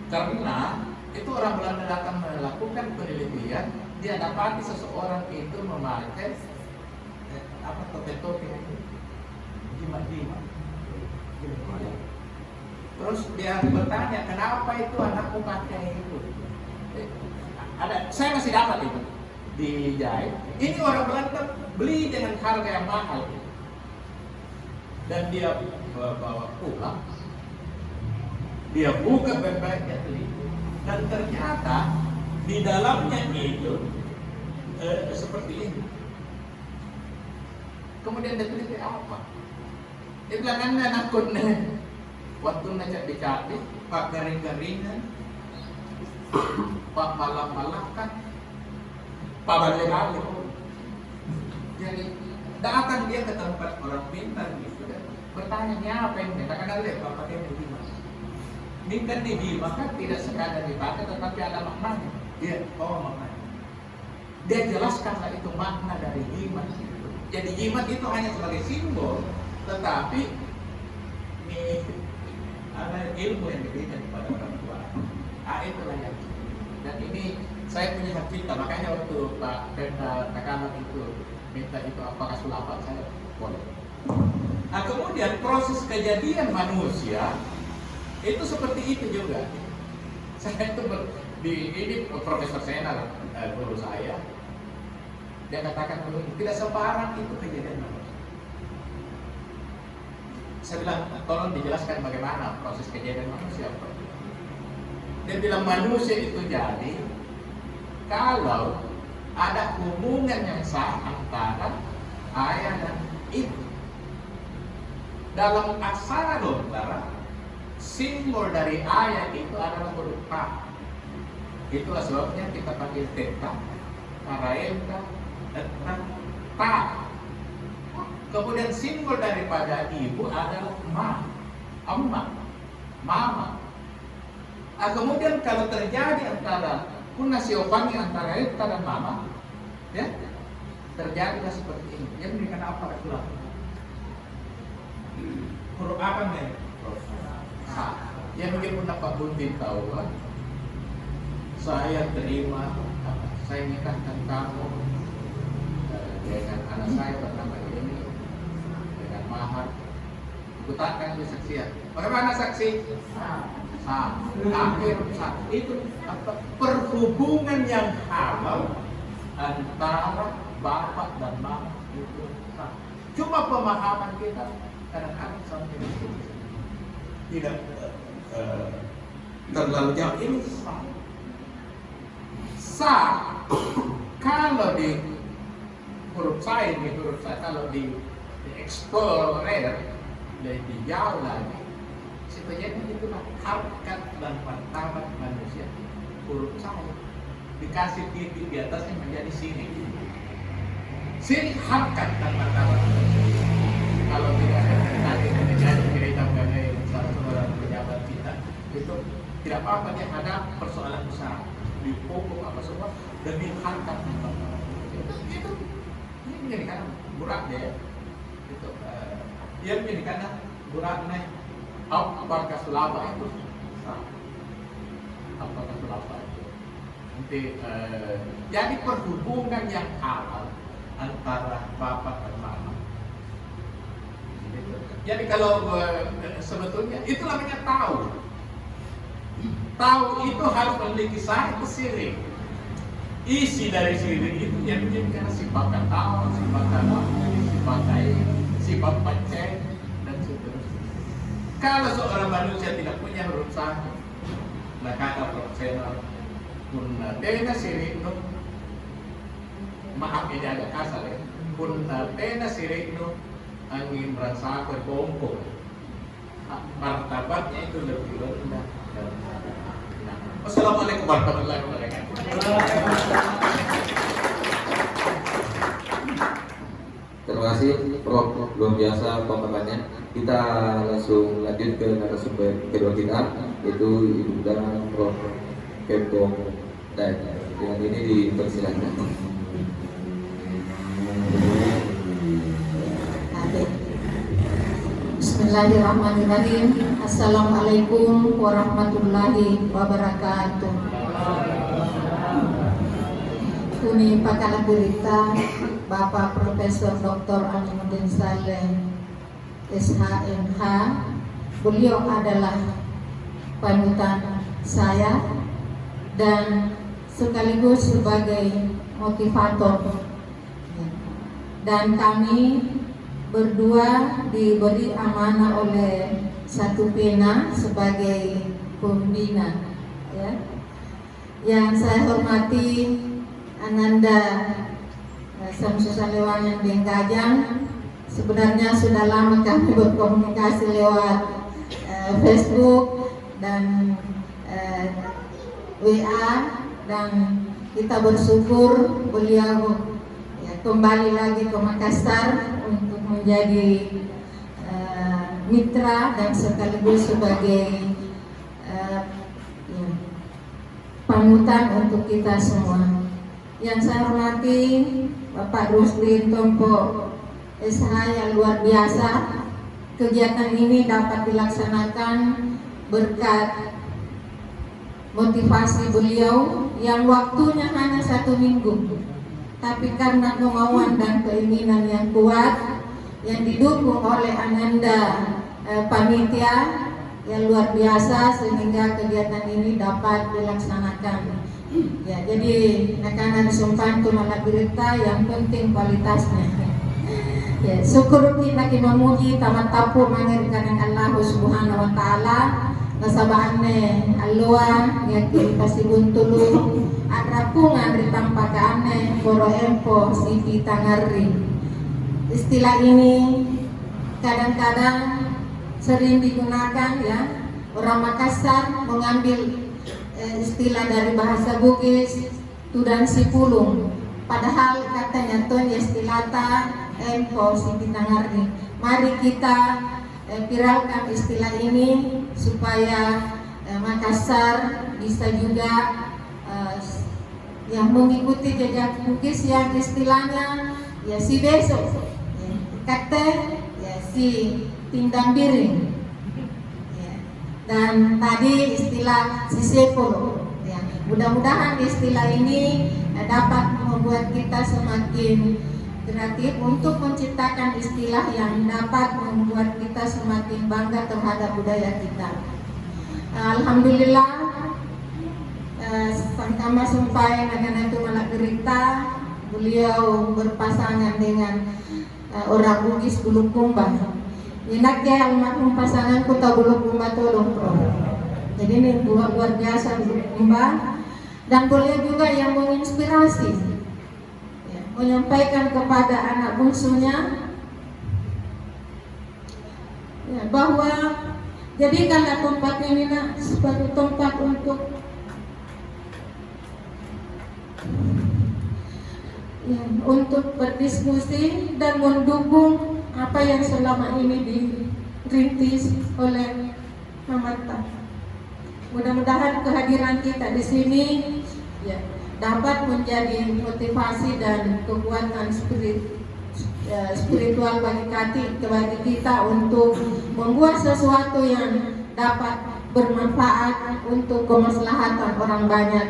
Speaker 5: Karena itu orang Belanda datang melakukan penelitian, dia dapati seseorang itu memakai apa topi itu, jimat. Terus dia bertanya, kenapa itu anakku pakai itu? Saya masih dapat itu dijahit. Ini orang Belanda beli dengan harga yang mahal dan dia bawa pulang, dia buka baik-baiknya dan ternyata di dalamnya itu seperti ini. Kemudian dia teliti apa? Dia bilang anakku waktu najak dicari pak garing-garingan, pak malak-malakan, pak balik-balik. Jadi datang dia ke tempat orang pintar gitu kan, bertanya apa yang katakan lihat bapak dia bagaimana. Minta dimakan tidak sekadar dipakai tetapi ada maknanya. Dia maknanya. Dia jelaskanlah itu makna dari jimat. Jadi jimat itu hanya sebagai simbol, tetapi ini ada ilmu yang diberikan kepada orang tua. Itulah yang. Dan ini saya punya hak cipta, makanya waktu Pak Pemda Takaman itu minta itu apakah sulapan, saya boleh. Nah kemudian proses kejadian manusia itu seperti itu juga. Saya itu ini Profesor Senal, guru saya, dia katakan tidak separah itu kejadian manusia. Saya bilang, tolong dijelaskan bagaimana proses kejadian manusia. Dia bilang manusia itu jadi kalau ada hubungan yang sah antara ayah dan ibu. Dalam aksara Lontara, simbol dari ayah itu adalah huruf P. Itulah sebabnya kita panggil teta, paraenta, eta, ta. Kemudian simbol daripada ibu adalah ma, amma, mama. Nah, kemudian kalau terjadi antara kuna siopangi antara eta dan mama, ya terjadilah seperti ini. Dia memberikan apa itulah? Huruf apa nih? Sa. Ya begitu Pak Buntin tahu kan, saya terima, saya nikahkan kamu dengan anak saya bernama ini dengan mahar. Kutakan di saksian. Bagaimana saksi? Akhir itu apa? Perhubungan yang halal antara bapak dan mama itu sah. Cuma pemahaman kita kadang-kadang sampai di sini tidak terlalu jauh. Ini sah kalau di huruf saya kalau di explorer lebih jauh lagi. Sebenarnya itulah harkat dan martabat manusia. Huruf saya dikasih titik di atasnya menjadi sini. Sini harkat dan martabat manusia. Kalau tidak nanti menjadi cerita mengenai salah seorang pejabat kita, itu tidak apa-apa, dia ada persoalan besar di pokok apa semua demi harkat dan martabat manusia. Itu ini menjadikan burak dia. Itu dia menjadikan buraknya. Apakah selama itu sah? Apakah selama itu? Nanti jadi perhubungan yang halal antara bapak dan mama. Jadi kalau sebetulnya itu namanya tahu. Tahu itu harus memiliki satu siri. Isi dari siri itu yang menjadikan sifat tahu, sifat tahu, sifat lain, sifat pancen. Kalau seorang manusia tidak punya huruf satu, maka kata profesional punna tena sirikno, maaf ini agak kasar ya, punna tena sirikno angin merasa berbombong, martabatnya itu lebih rendah. Wassalamualaikum warahmatullahi wabarakatuh.
Speaker 4: Terima kasih Prof, luar biasa pemaparannya. Kita langsung lanjut ke narasumber kedua kita, yaitu Ibu dan Prof Kepong, dan dengan ini dipersilakan.
Speaker 6: Bismillahirrahmanirrahim. Assalamualaikum warahmatullahi wabarakatuh. Kuni pakalah berita Bapak Profesor Dr. Alimuddin Saleh SHMH. Beliau adalah panutan saya dan sekaligus sebagai motivator. Dan kami berdua diberi amanah oleh satu pena sebagai pembina. Ya. Yang saya hormati Ananda Samsusalewangan Bengkajang. Sebenarnya sudah lama kami berkomunikasi lewat Facebook dan WA, dan kita bersyukur beliau kembali lagi ke Makassar untuk menjadi mitra dan sekaligus sebagai panutan untuk kita semua. Yang saya hormati Bapak Rusdin Tompo SH yang luar biasa. Kegiatan ini dapat dilaksanakan berkat motivasi beliau yang waktunya hanya 1 minggu, tapi karena kemauan dan keinginan yang kuat yang didukung oleh Ananda panitia yang luar biasa, sehingga kegiatan ini dapat dilaksanakan. Ya, jadi karena disumpah itu malah berita yang penting kualitasnya. Ya, syukur kita memuji tamat tapu mengirkan Allah Subhanahu wa taala. Nasabahanne alua yang dikasih buntulu atrapungan ritampakane poro empo sipi tangari. Istilah ini kadang-kadang sering digunakan, ya. Orang Makassar mengambil istilah dari bahasa Bugis tudang sipulung, padahal katanya ton istilata empo sipi tangari. Mari kita viralkan istilah ini supaya Makassar bisa juga yang mengikuti jejak Bugis yang istilahnya ya si besok, ya, kate ya si tindang biring, ya. Dan tadi istilah sisepolo, ya, mudah-mudahan istilah ini dapat membuat kita semakin kreatif untuk menciptakan istilah yang dapat membuat kita semakin bangga terhadap budaya kita. Alhamdulillah, Sangkama Sumpai Naganatu Malak Derita, beliau berpasangan dengan orang Bugis Bulukumba. Inaknya almarhum pasanganku tahu Bulukumba tolong. Jadi ini luar biasa Bulukumba, dan beliau juga yang menginspirasi, ya, menyampaikan kepada anak bungsunya, ya, bahwa jadikanlah tempat ini sebagai tempat untuk, ya, untuk berdiskusi dan mendukung apa yang selama ini dirintis oleh Mama Tan. Mudah-mudahan kehadiran kita di sini, ya, dapat menjadi motivasi dan kekuatan spiritual bagi kita untuk membuat sesuatu yang dapat bermanfaat untuk kemaslahatan orang banyak.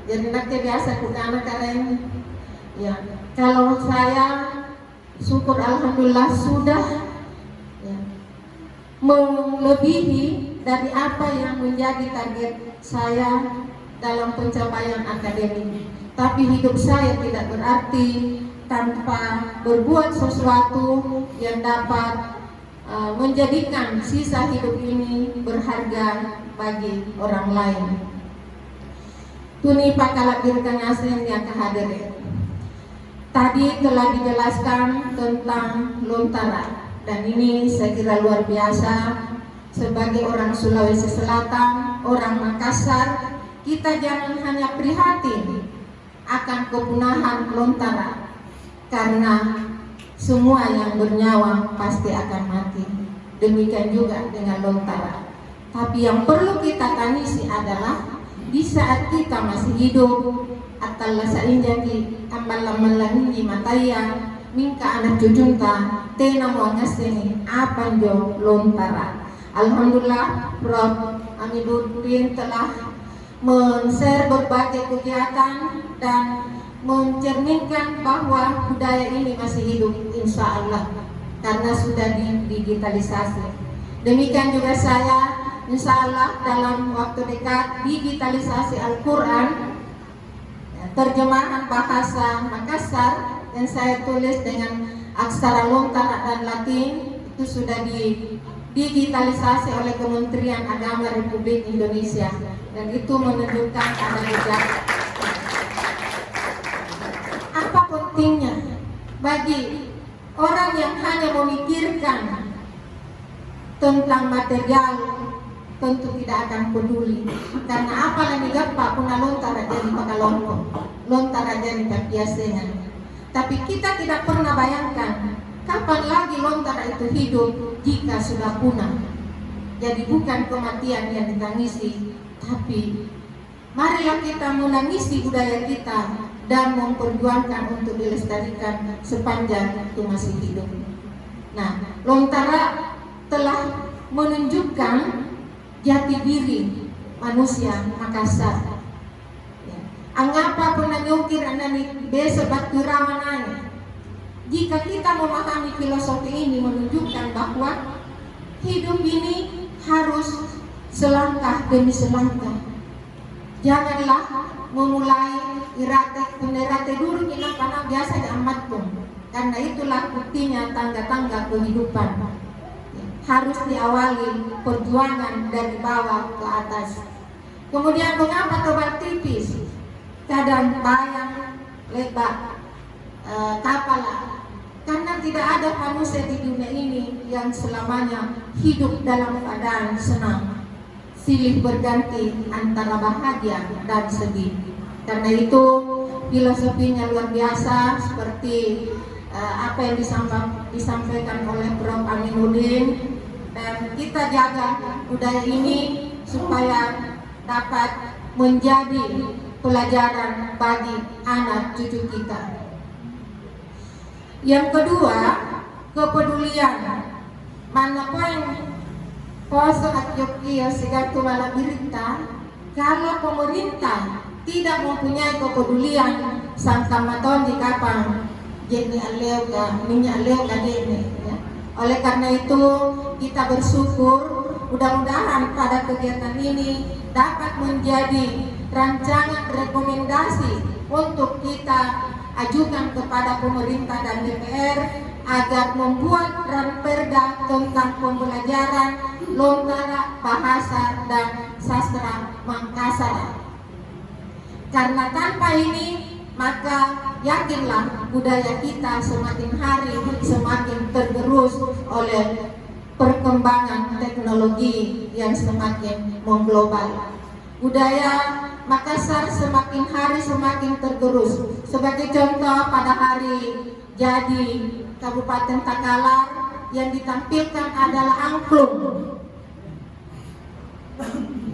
Speaker 6: Jadi nanti biasa bukan kalian, ya, kalau saya syukur alhamdulillah sudah, ya, melebihi dari apa yang menjadi target saya dalam pencapaian akademik. Tapi hidup saya tidak berarti tanpa berbuat sesuatu yang dapat menjadikan sisa hidup ini berharga bagi orang lain. Tuni pakalak dirkan asing yang kehadirin. Tadi telah dijelaskan tentang Lontara, dan ini saya kira luar biasa. Sebagai orang Sulawesi Selatan, orang Makassar, kita jangan hanya prihatin akan kepunahan Lontara, karena semua yang bernyawa pasti akan mati. Demikian juga dengan Lontara. Tapi yang perlu kita tangisi adalah di saat kita masih hidup, atalla sainjaki amal-amalangi mataya minka anak cucunta tena mo ngaseni apan jo Lontara. Alhamdulillah, Prof. Amiduddin telah men-share berbagai kegiatan dan mencerminkan bahwa budaya ini masih hidup, insya Allah, karena sudah digitalisasi. Demikian juga saya, insya Allah dalam waktu dekat digitalisasi Al-Quran, terjemahan bahasa Makassar yang saya tulis dengan aksara Lontara dan Latin itu sudah digitalisasi oleh Kementerian Agama Republik Indonesia, dan itu menunjukkan ada jejak. Apa pentingnya bagi orang yang hanya memikirkan tentang material, tentu tidak akan peduli, karena apalah gappa puna Lontara jadi pakalonko, Lontara jadi biasanya. Tapi kita tidak pernah bayangkan kapan lagi Lontara itu hidup jika sudah punah. Jadi bukan kematian yang ditangisi, tapi marilah kita menangisi budaya kita dan memperjuangkan untuk dilestarikan sepanjang itu masih hidup. Nah, Lontara telah menunjukkan jati diri manusia Makassar. Angapa pernah nyukir anani besok batu ramananya. Jika kita memahami filosofi ini menunjukkan bahwa hidup ini harus selangkah demi selangkah. Janganlah memulai irate dulu kita karena biasa diamat pun. Karena itulah buktinya tangga-tangga kehidupan. Harus diawali perjuangan dari bawah ke atas. Kemudian mengapa tebal tipis? Kadang bayang lebar kapal, karena tidak ada manusia di dunia ini yang selamanya hidup dalam keadaan senang. Silih berganti antara bahagia dan sedih. Karena itu filosofinya luar biasa, seperti apa yang disampaikan oleh Prof. Aminuddin, dan kita jaga budaya ini supaya dapat menjadi pelajaran bagi anak cucu kita. Yang kedua, kepedulian. Mana poin Poso at Yokio sigar tumala berita kalau pemerintah tidak mempunyai kepedulian sangka maton di kapang jadi aleo ka minyak aleo ka dene ya. Oleh karena itu kita bersyukur mudah-mudahan pada kegiatan ini dapat menjadi rancangan rekomendasi untuk kita ajukan kepada pemerintah dan DPR agar membuat ranperda tentang pembelajaran lontara bahasa dan sastra Makassar. Karena tanpa ini maka yakinlah budaya kita semakin hari semakin tergerus oleh perkembangan teknologi yang semakin mengglobal. Budaya Makassar semakin hari semakin tergerus. Sebagai contoh pada hari jadi Kabupaten Takalar yang ditampilkan adalah angklung.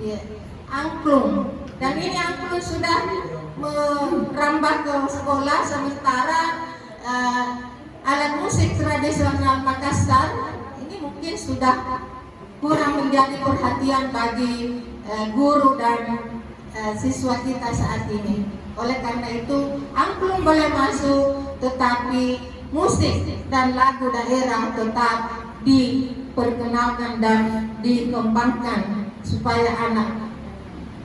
Speaker 6: Ya, angklung. Dan ini angklung sudah merambah ke sekolah sementara alat musik tradisional Makassar ini mungkin sudah kurang menjadi perhatian bagi guru dan siswa kita saat ini. Oleh karena itu angklung boleh masuk, tetapi musik dan lagu daerah tetap diperkenalkan dan dikembangkan supaya anak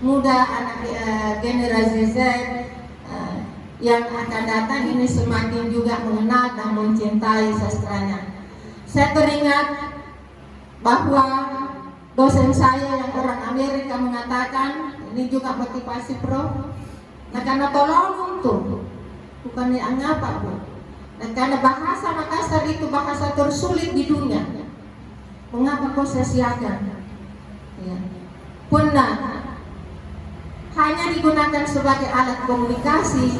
Speaker 6: muda, anak generasi Z yang akan datang ini semakin juga mengenal dan mencintai sastranya. Saya teringat bahwa dosen saya yang orang Amerika mengatakan, ini juga motivasi Prof. Nah karena tolong untuk bukan yang apa Bu. Nah karena bahasa Makassar itu bahasa tersulit di dunia. Mengapa kau sia-siakan? Ya. Punah hanya digunakan sebagai alat komunikasi.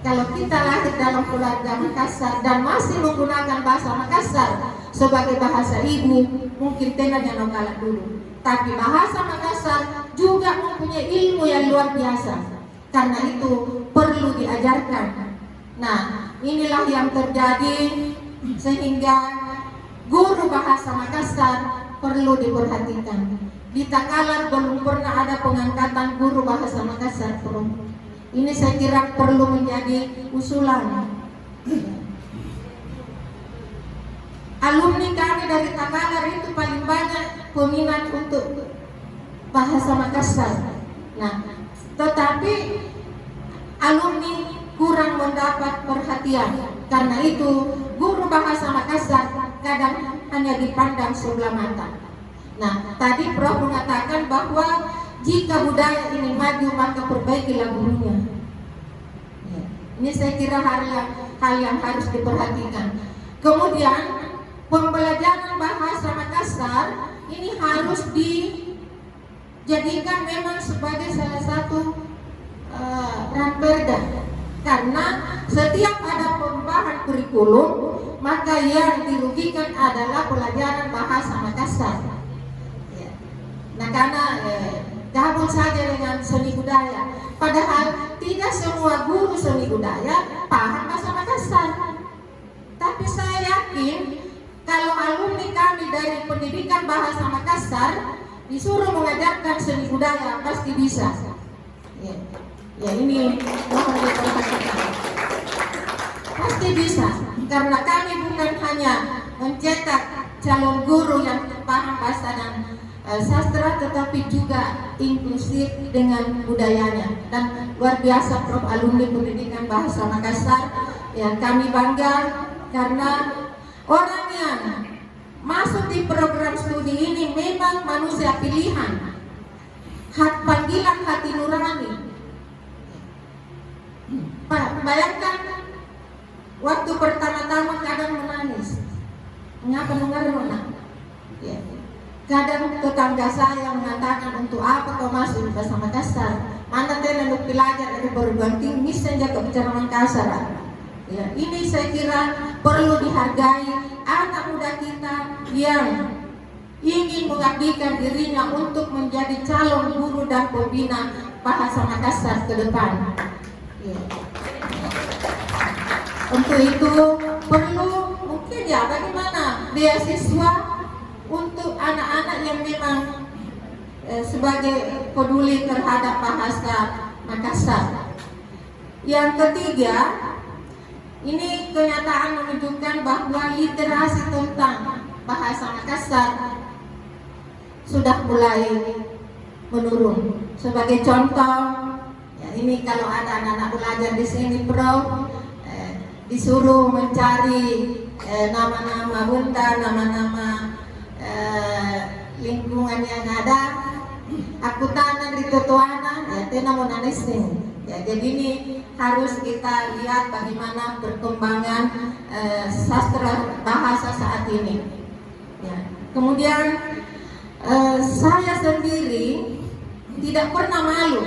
Speaker 6: Kalau kita lahir dalam keluarga Makassar dan masih menggunakan bahasa Makassar sebagai bahasa ibu, mungkin tidak jangan kalah dulu. Tapi bahasa Makassar juga mempunyai ilmu yang luar biasa. Karena itu perlu diajarkan. Nah, inilah yang terjadi sehingga guru bahasa Makassar perlu diperhatikan. Di Takalar belum pernah ada pengangkatan guru bahasa Makassar. Ini saya kira perlu menjadi usulan. Alumni kami dari Takalar itu paling banyak peminat untuk bahasa Makassar. Nah, tetapi alumni kurang mendapat perhatian. Karena itu guru bahasa Makassar kadang hanya dipandang sebelah mata. Nah, tadi Prof mengatakan bahwa jika budaya ini maju maka perbaikilah gurunya. Ya, ini saya kira hal yang harus diperhatikan. Kemudian pembelajaran bahasa Makassar ini harus dijadikan memang sebagai salah satu ranperda. Karena setiap ada perubahan kurikulum maka yang dirugikan adalah pelajaran bahasa Makassar. Ya. Nah karena gabung saja dengan seni budaya. Padahal tidak semua guru seni budaya paham bahasa Makassar. Tapi saya yakin kalau alumni kami dari pendidikan bahasa Makassar disuruh mengajarkan seni budaya pasti bisa. Ya ini mohon diperhatikan. Pasti bisa, karena kami bukan hanya mencetak calon guru yang paham bahasa dan sastra, tetapi juga inklusif dengan budayanya. Dan luar biasa Prof alumni pendidikan bahasa Makassar. Ya kami bangga karena orang yang masuk di program studi ini memang manusia pilihan, panggilan hati nurani. Bayangkan waktu pertama-tama kadang menangis. Mengapa mengeruh? Ya. Kadang tetangga saya mengatakan untuk apa kau masuk bahasa Makassar? Mana teh lalu pelajar dari perguruan tinggi saja kau bicara Makassar. Ya, ini saya kira perlu dihargai anak muda kita yang ingin mengabdikan dirinya untuk menjadi calon guru dan pembina bahasa Makassar ke depan. Ya. Untuk itu perlu mungkin ya bagaimana beasiswa untuk anak-anak yang memang sebagai peduli terhadap bahasa Makassar. Yang ketiga, ini kenyataan menunjukkan bahwa literasi tentang bahasa Makassar sudah mulai menurun. Sebagai contoh, ya ini kalau ada anak-anak belajar di sini, Bro, disuruh mencari nama-nama bunda, nama-nama lingkungan yang ada, aku tanah di Totoana, ya itu namun anising. Ya, jadi ini harus kita lihat bagaimana perkembangan sastra bahasa saat ini. Ya. Kemudian saya sendiri tidak pernah malu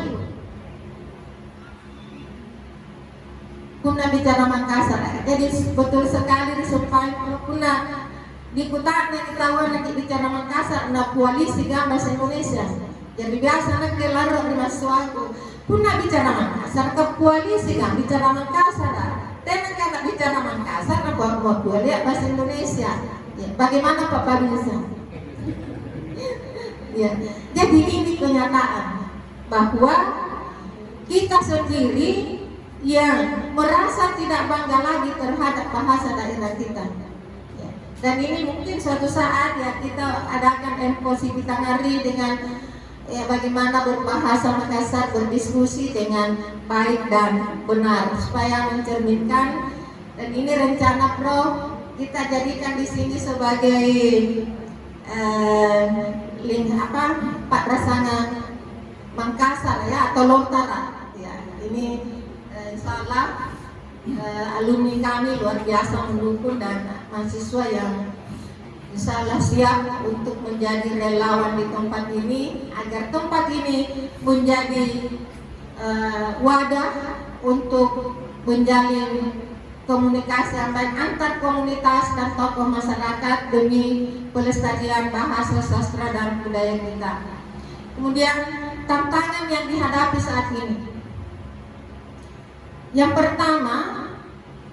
Speaker 6: kuna bicara Makassar. Jadi betul sekali disumpah kuna di kota ketahuan lagi bicara Makassar na koalisi bahasa Indonesia. Jadi biasa nak kelar di masuaku kuna bicara Makassar ke koalisi bicara Makassar. Tenang kata bicara Makassar na buat koalisi bahasa Indonesia. Ya, bagaimana Pak Babinsa? Ya, jadi ini kenyataan bahwa kita sendiri yang merasa tidak bangga lagi terhadap bahasa daerah kita. Ya. Dan ini mungkin suatu saat ya kita adakan MPOSI kita ngari dengan ya bagaimana berbahasa Makassar, berdiskusi dengan baik dan benar supaya mencerminkan. Dan ini rencana Pro kita jadikan di sini sebagai Pak Rasana Makassar ya atau Lontara ya. Ini insya Allah alumni kami luar biasa mendukung dan mahasiswa yang insya Allah siap untuk menjadi relawan di tempat ini agar tempat ini menjadi wadah untuk menjalin komunikasi yang baik antar komunitas dan tokoh masyarakat demi pelestarian bahasa, sastra dan budaya kita. Kemudian tantangan yang dihadapi saat ini. Yang pertama,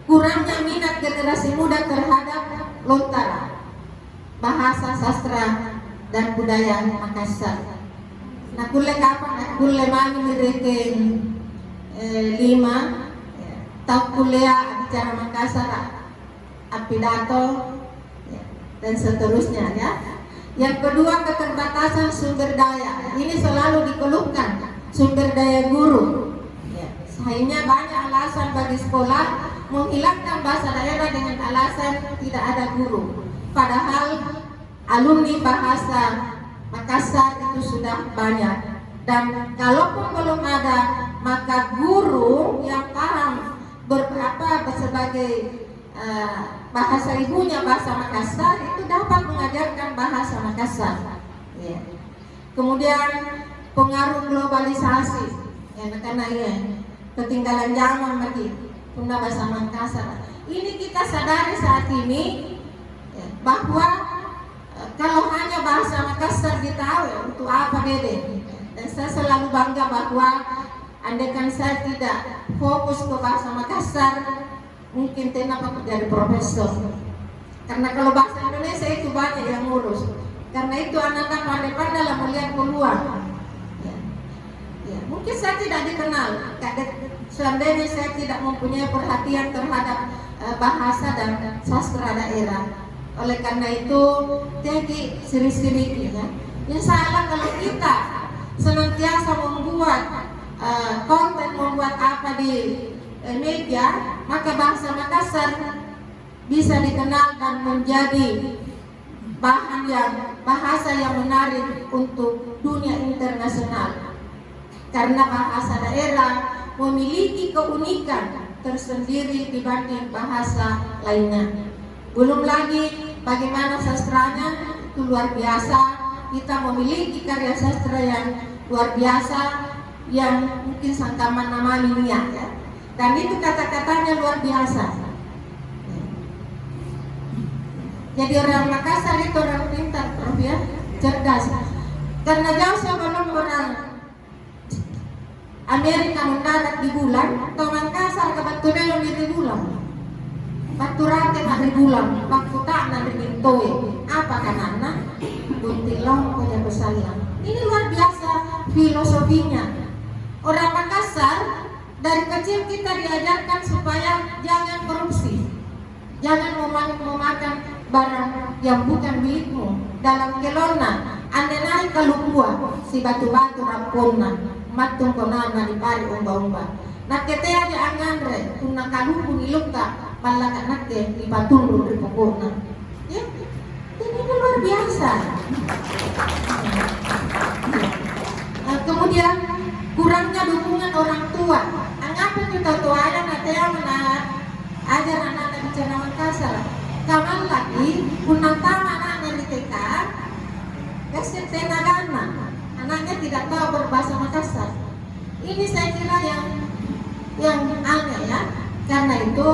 Speaker 6: kurangnya minat generasi muda terhadap Lontara, bahasa, sastra dan budaya Makassar. Nah, kulle kapan? Kulle mami mireken 5 tahun kuliah bicara Makassar, pidato ya, dan seterusnya ya. Yang kedua, keterbatasan sumber daya. Ini selalu dikeluhkan sumber daya guru. Ya. Akhirnya banyak alasan bagi sekolah menghilangkan bahasa daerah dengan alasan tidak ada guru. Padahal alumni bahasa Makassar itu sudah banyak. Dan kalaupun belum ada, maka guru yang paham sebagai bahasa ibunya bahasa Makassar itu dapat mengajarkan bahasa Makassar. Ya. Kemudian pengaruh globalisasi, ya, karena ya ketinggalan zaman lagi guna bahasa Makassar. Ini kita sadari saat ini ya, bahwa kalau hanya bahasa Makassar ditahu untuk apa beda. Dan saya selalu bangga bahwa andaikan saya tidak fokus ke bahasa Makassar, mungkin kenapa jadi profesor. Karena kalau bahasa Indonesia itu banyak yang ngurus. Karena itu anak-anak pandai-pandai lah melihat peluang. Ya. Ya. Mungkin saya tidak dikenal. Seandainya saya tidak mempunyai perhatian terhadap bahasa dan sastra daerah. Oleh karena itu, jadi siri-siri ya. Insya Allah kalau kita senantiasa membuat konten, membuat apa di media, maka bahasa Makassar bisa dikenal dan menjadi bahasa yang menarik untuk dunia internasional. Karena bahasa daerah memiliki keunikan tersendiri dibanding bahasa lainnya. Belum lagi bagaimana sastranya itu luar biasa. Kita memiliki karya sastra yang luar biasa yang mungkin sangkaman nama dunia ya. Dan itu kata-katanya luar biasa. Jadi orang Makassar itu orang pintar, Prof ya, cerdas. Karena jauh sebelum orang Amerika mendarat di bulan, atau Makassar kebetulan di bulan. Batu rate nak di bulan, waktu tak nak di bintoy. Apa kan anak? buntilong koja besalang. Ini luar biasa filosofinya. Orang Makassar dari kecil kita diajarkan supaya jangan korupsi, jangan memakan barang yang bukan milikmu. Dalam kelona anda naik ke lukua si batu-batu rampona matung konana di pari umba-umba. Nak kete aja angandre kuna kaluku nilukka malakat nakke di batulu di pokokna. Ya, ini luar biasa. Nah, kemudian kurangnya dukungan orang tua. Angapa kita tuanya natea mana ajar anak-anak bicara Makassar. Kapan lagi kunang tama anaknya di TK, kasih tenagana, anaknya tidak tahu berbahasa Makassar. Ini saya kira yang aneh ya. Karena itu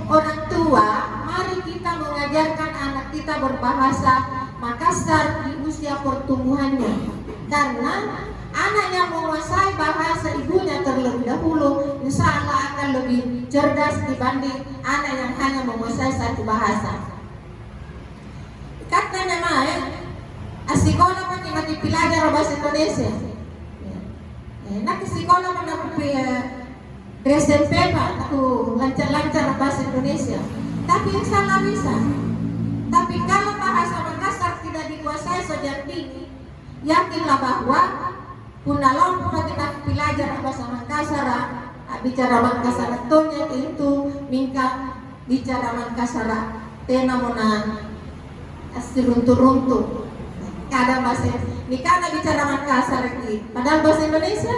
Speaker 6: orang tua, mari kita mengajarkan anak kita berbahasa Makassar di usia pertumbuhannya. Karena anak yang menguasai bahasa ibunya terlebih dahulu, insya Allah akan lebih cerdas dibanding anak yang hanya menguasai satu bahasa. Katanya sekolah pakai mati pelajar bahasa Indonesia. Nak sekolah mana SMP Pak, aku lancar-lancar bahasa Indonesia. Tapi yang salah bisa. Tapi kalau bahasa Makassar tidak dikuasai sejak dini, yakinlah bahwa punalong kita belajar bahasa Makassar, bicara Makassar tonya itu mingka bicara Makassar tena mona runtuh-runtuh. Kadang bahasa ini karena bicara Makassar lagi, padahal bahasa Indonesia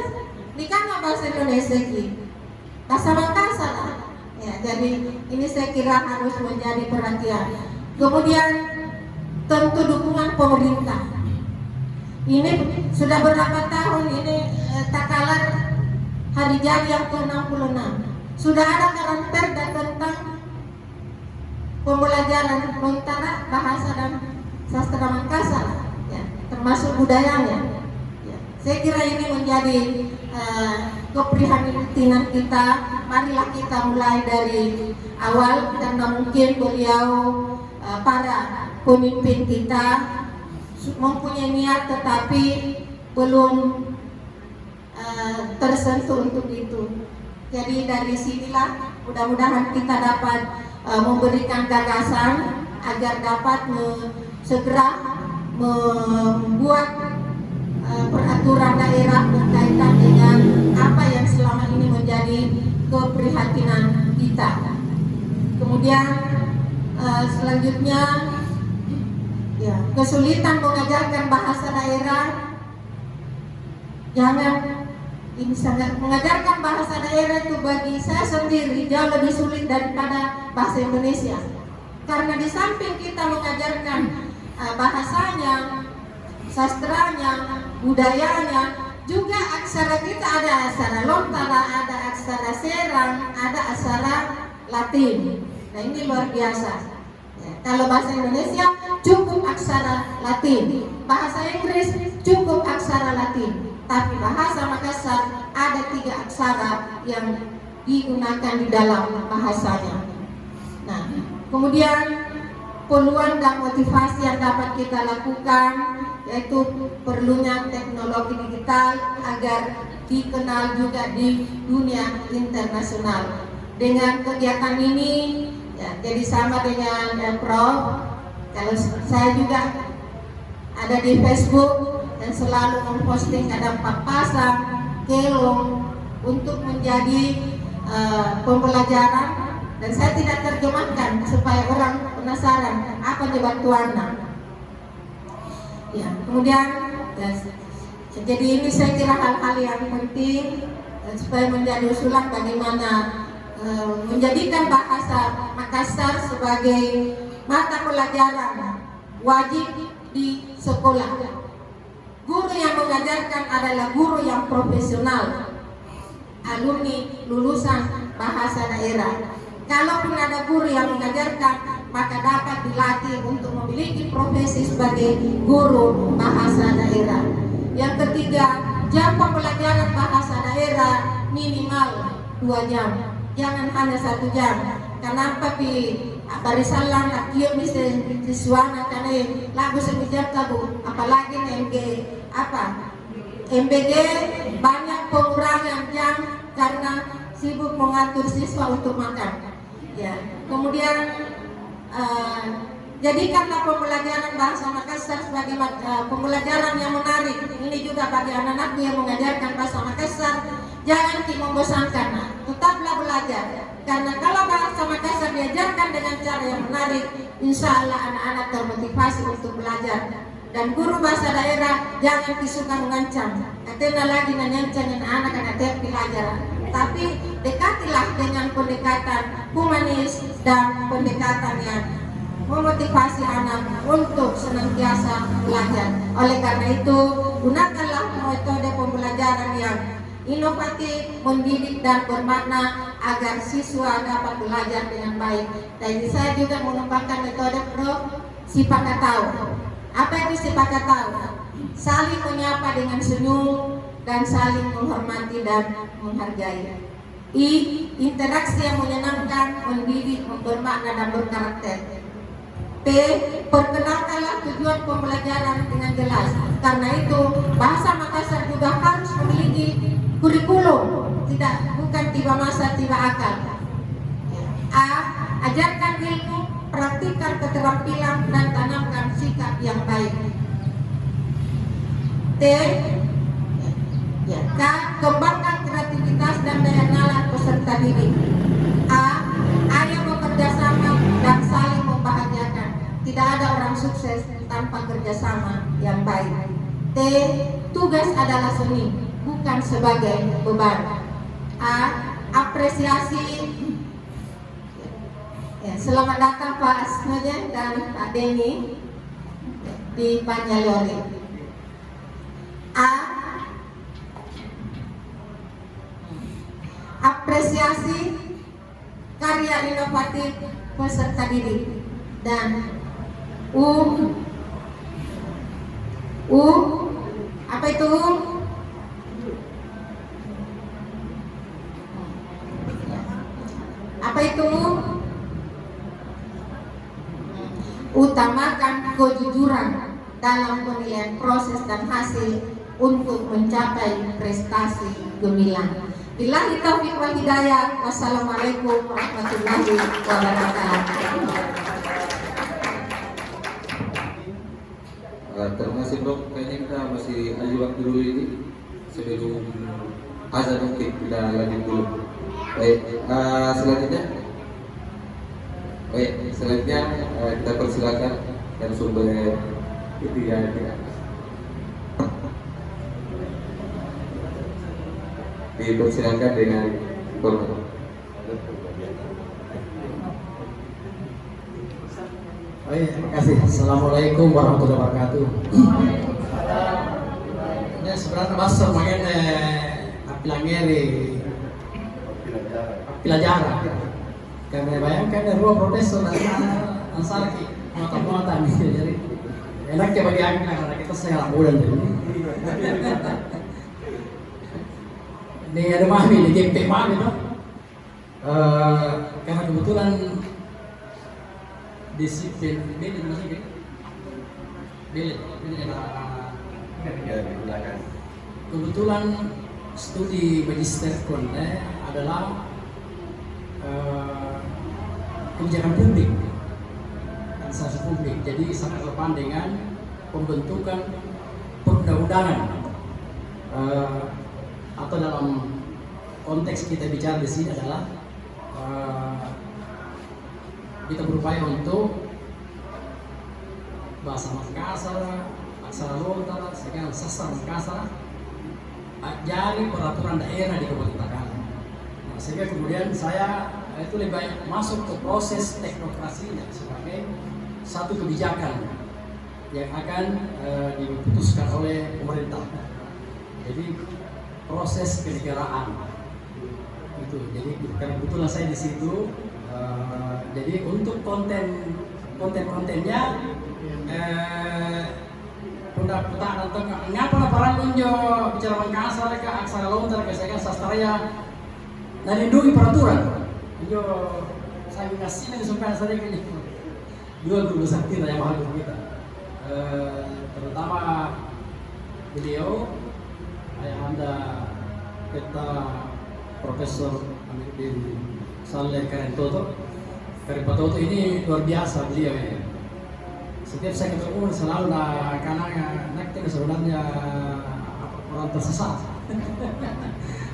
Speaker 6: ini karena bahasa Indonesia lagi, bahasa Makassar. Ya, jadi ini saya kira harus menjadi perhatian. Kemudian tentu dukungan pemerintah. Ini sudah berapa tahun ini tak kalah hari jadi yang ke-66. Sudah ada karantina tentang pembelajaran lontara bahasa dan sastra Makassar, ya, termasuk budayanya. Ya, saya kira ini menjadi keprihatinan kita. Marilah kita mulai dari awal karena mungkin beliau para pemimpin kita mempunyai niat tetapi belum tersentuh untuk itu. Jadi dari sinilah mudah-mudahan kita dapat memberikan gagasan agar dapat segera membuat peraturan daerah berkaitan dengan apa yang selama ini menjadi keprihatinan kita. Kemudian selanjutnya ya, kesulitan mengajarkan bahasa daerah. Jangan ini sangat mengajarkan bahasa daerah itu bagi saya sendiri jauh lebih sulit daripada bahasa Indonesia. Karena di samping kita mengajarkan bahasanya, sastranya, budayanya, juga aksara kita ada aksara lontara, ada aksara serang, ada aksara Latin. Nah ini luar biasa. Ya, kalau bahasa Indonesia cukup aksara Latin, bahasa Inggris cukup aksara Latin. Tapi bahasa Makassar ada 3 aksara yang digunakan di dalam bahasanya. Nah, kemudian peluang dan motivasi yang dapat kita lakukan yaitu perlunya teknologi digital agar dikenal juga di dunia internasional. Dengan kegiatan ini, ya, jadi sama dengan Prof. Kalau saya juga ada di Facebook dan selalu memposting ada 4 pasang kelong untuk menjadi pembelajaran, dan saya tidak terjemahkan supaya orang penasaran apa bantuannya. Ya, kemudian jadi ini saya kira hal-hal yang penting supaya menjadi usulan bagaimana menjadikan bahasa Makassar sebagai mata pelajaran wajib di sekolah. Guru yang mengajarkan adalah guru yang profesional, alumni lulusan bahasa daerah. Kalaupun ada guru yang mengajarkan, maka dapat dilatih untuk memiliki profesi sebagai guru bahasa daerah. Yang ketiga, jam pembelajaran bahasa daerah minimal 2 jam, jangan hanya 1 jam. Kenapa pi barisalan akiyo misi siswana kane lagu semijat tabu apalagi MBG banyak pengurangan jam karena sibuk mengatur siswa untuk makan. Ya, kemudian jadikanlah pembelajaran bahasa Makassar sebagai pembelajaran yang menarik. Ini juga bagi anak-anak yang mengajarkan bahasa Makassar. Jangan membosankan, tetaplah belajar. Karena kalau bahasa Makassar diajarkan dengan cara yang menarik, insya Allah anak-anak termotivasi untuk belajar. Dan guru bahasa daerah jangan disuka mengancam. Katanya lagi mengancam anak-anak belajar. Tapi dekatilah dengan pendekatan humanis dan pendekatan yang memotivasi anak untuk senantiasa belajar. Oleh karena itu, gunakanlah metode pembelajaran yang inovatif, mendidik dan bermakna agar siswa dapat belajar dengan baik. Dan saya juga mengembangkan metode Sipakatau. Apa itu Sipakatau? Saling menyapa dengan senyum dan saling menghormati dan menghargai. Interaksi yang menyenangkan, mendidik, bermakna dan berkarakter. P. Perkenalkanlah tujuan pembelajaran dengan jelas. Karena itu bahasa Makassar juga harus memiliki kurikulum, bukan tiba masa tiba akal. A. Ajarkan ilmu, praktikkan keterampilan dan tanamkan sikap yang baik. T. K. Kembangkan kreativitas dan daya nalar peserta didik. A. Ayo bekerja sama dan saling membahagiakan. Tidak ada orang sukses tanpa kerjasama yang baik. T. Tugas adalah seni, bukan sebagai beban. A. Apresiasi. Ya, selamat datang Pak Asnoja dan Pak Denny di Banyalori. A. Apresiasi karya inovatif peserta didik. Dan U. Apa itu? Apa itu? Utamakan kejujuran dalam penilaian proses dan hasil untuk mencapai prestasi gemilang. Billahi taufiq wal hidayah. Wassalamualaikum warahmatullahi wabarakatuh.
Speaker 4: Terima kasih Bro, kayaknya kita masih ada waktu dulu ini sebelum azan mungkin kita lanjut dulu. Baik, selanjutnya kita persilakan dan sumber ketiga. Dipersilakan dengan hormat.
Speaker 7: Baik, terima kasih. Assalamualaikum warahmatullahi wabarakatuh. Ini sebenarnya masuk mengenai apilangeri pelajaran. Karena bayangkan ada dua profesor dan ansarki muatan jadi enaknya bagi aku karena kita saya muda ini. Ini ada mami di GP mami tuh. Karena kebetulan disiplin bilik kebetulan studi magister konten adalah kebijakan publik, administrasi publik. Jadi sangat relevan dengan pembentukan perundang-undangan atau dalam konteks kita bicara di sini adalah kita berupaya untuk bahasa Makassar, aksara Lontara, segala sastra Makassar jadi peraturan daerah di Kabupaten Tagana. Nah, sehingga kemudian saya itu lebih banyak masuk ke proses teknokrasinya sebagai satu kebijakan yang akan diputuskan oleh pemerintah. Jadi proses kenegaraan itu. Jadi karena kebetulan saya di situ. Jadi untuk kontennya pendapat atau ngapa na parang unjo bicara Makassar ke aksara Lontara ke saya sastraya dan lindungi peraturan unjo saya ngasih nih sampai saya gini dua guru besar kita yang mahal kita, terutama beliau Ayahanda kita Profesor Amiruddin Saleh Karipatoto. Karipatoto ini luar biasa beliau ya. Setiap saya ketemu selalu karena nakti sebenarnya orang tersesat.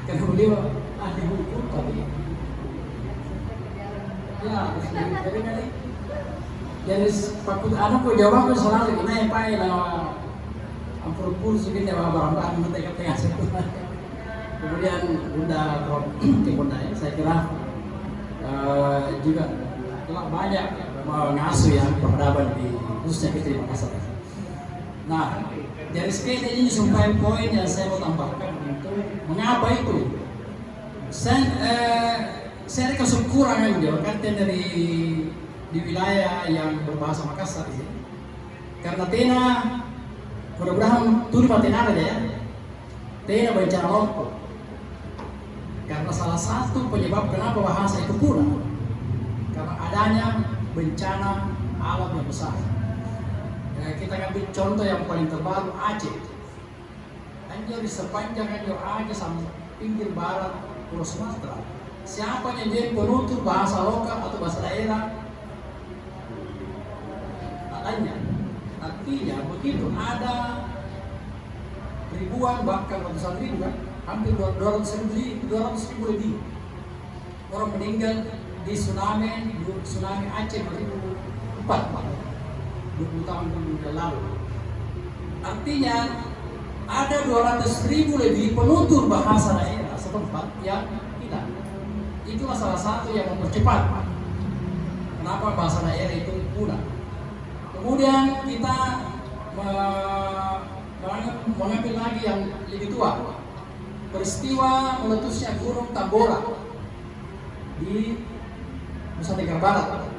Speaker 7: Karena beliau ahli hukum tapi ya jadi kan jadi pakut anak ko jawab ko selalu ini apa ya ampun segini barang-barang mereka tengah sekolah. Kemudian Bunda Prof. Bunda ya, saya kira juga telah banyak mengasuh ya peradaban di khususnya kita di Makassar. Nah, dari sekian ini sampai poin yang saya mau tambahkan itu mengapa itu? Saya kesyukuran juga kan dari di wilayah yang berbahasa Makassar ini. Karena Tena mudah-mudahan tuli patenada ya. Tena bencana lompok. Karena salah satu penyebab kenapa bahasa itu kurang karena adanya bencana alam yang besar. Kita ambil contoh yang paling terbaru Aceh. Hanya di sepanjang Aceh sampai pinggir barat Pulau Sumatera. Siapa yang jadi penutur bahasa lokal atau bahasa daerah? Adanya. Artinya begitu ada ribuan bahkan ratusan ribu kan, hampir 200 ribu lebih orang meninggal di tsunami Aceh 2004, 20 tahun yang lalu. Artinya ada 200 ribu lebih penutur bahasa daerah setempat yang hilang. Itulah salah satu yang mempercepat kenapa bahasa daerah itu punah. Kemudian kita mengambil lagi yang lebih tua, peristiwa meletusnya Gunung Tambora di Nusa Tenggara Barat.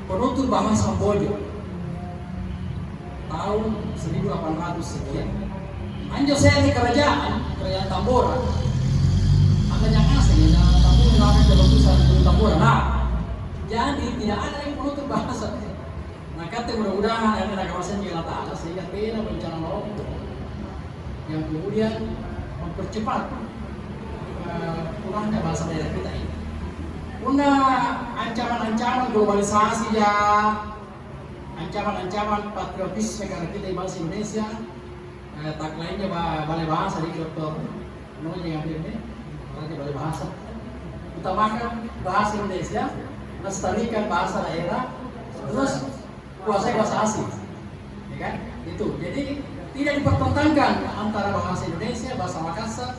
Speaker 7: Penutur bahasa Bojo tahun 1800 sekian. Anjo saya di kerajaan Tambora. Ada yang asli, yang Tambora namanya Gunung Tambora. Nah, jadi tidak ada yang penutur bahasa. Nah, kata mudah-mudahan ada kawasan jalan ta'ala sehingga beda bencana lompok yang kemudian mempercepat kurangnya bahasa daerah kita ini. Una ancaman-ancaman globalisasi ya, ancaman-ancaman patriotisme karena kita di bahasa Indonesia, tak lainnya balai bahasa di dokter namanya yang ini, balai bahasa. Utamakan bahasa Indonesia, lestarikan bahasa daerah, terus kuasai bahasa asing, ya kan? Itu. Jadi tidak dipertentangkan antara bahasa Indonesia, bahasa Makassar,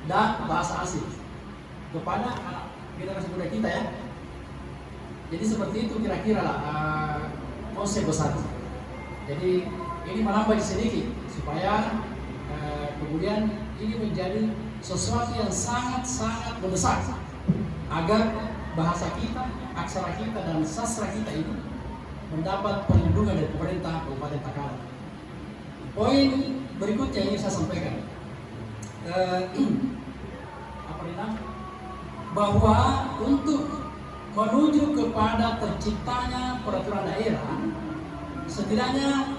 Speaker 7: dan bahasa asing kepada generasi muda kita ya. Jadi seperti itu kira-kira lah konsep besar. Jadi ini menambah sedikit supaya kemudian ini menjadi sesuatu yang sangat-sangat mendesak agar bahasa kita, aksara kita, dan sastra kita ini mendapat perlindungan dari pemerintah Kabupaten Takalar. Poin berikutnya yang ingin saya sampaikan, bahwa untuk menuju kepada terciptanya peraturan daerah, setidaknya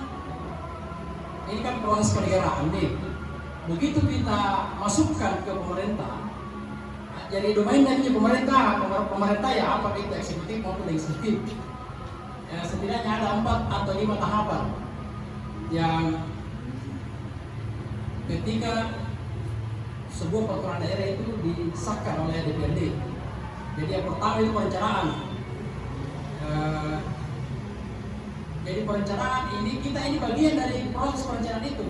Speaker 7: ini kan proses kenegaraan nih. Begitu kita masukkan ke pemerintah, jadi domain dari pemerintah ya, apa itu eksekutif maupun legislatif. Setidaknya ada 4 atau 5 tahapan yang ketika sebuah peraturan daerah itu disahkan oleh DPRD. Jadi yang pertama itu perencanaan. Jadi perencanaan ini kita ini bagian dari proses perencanaan itu.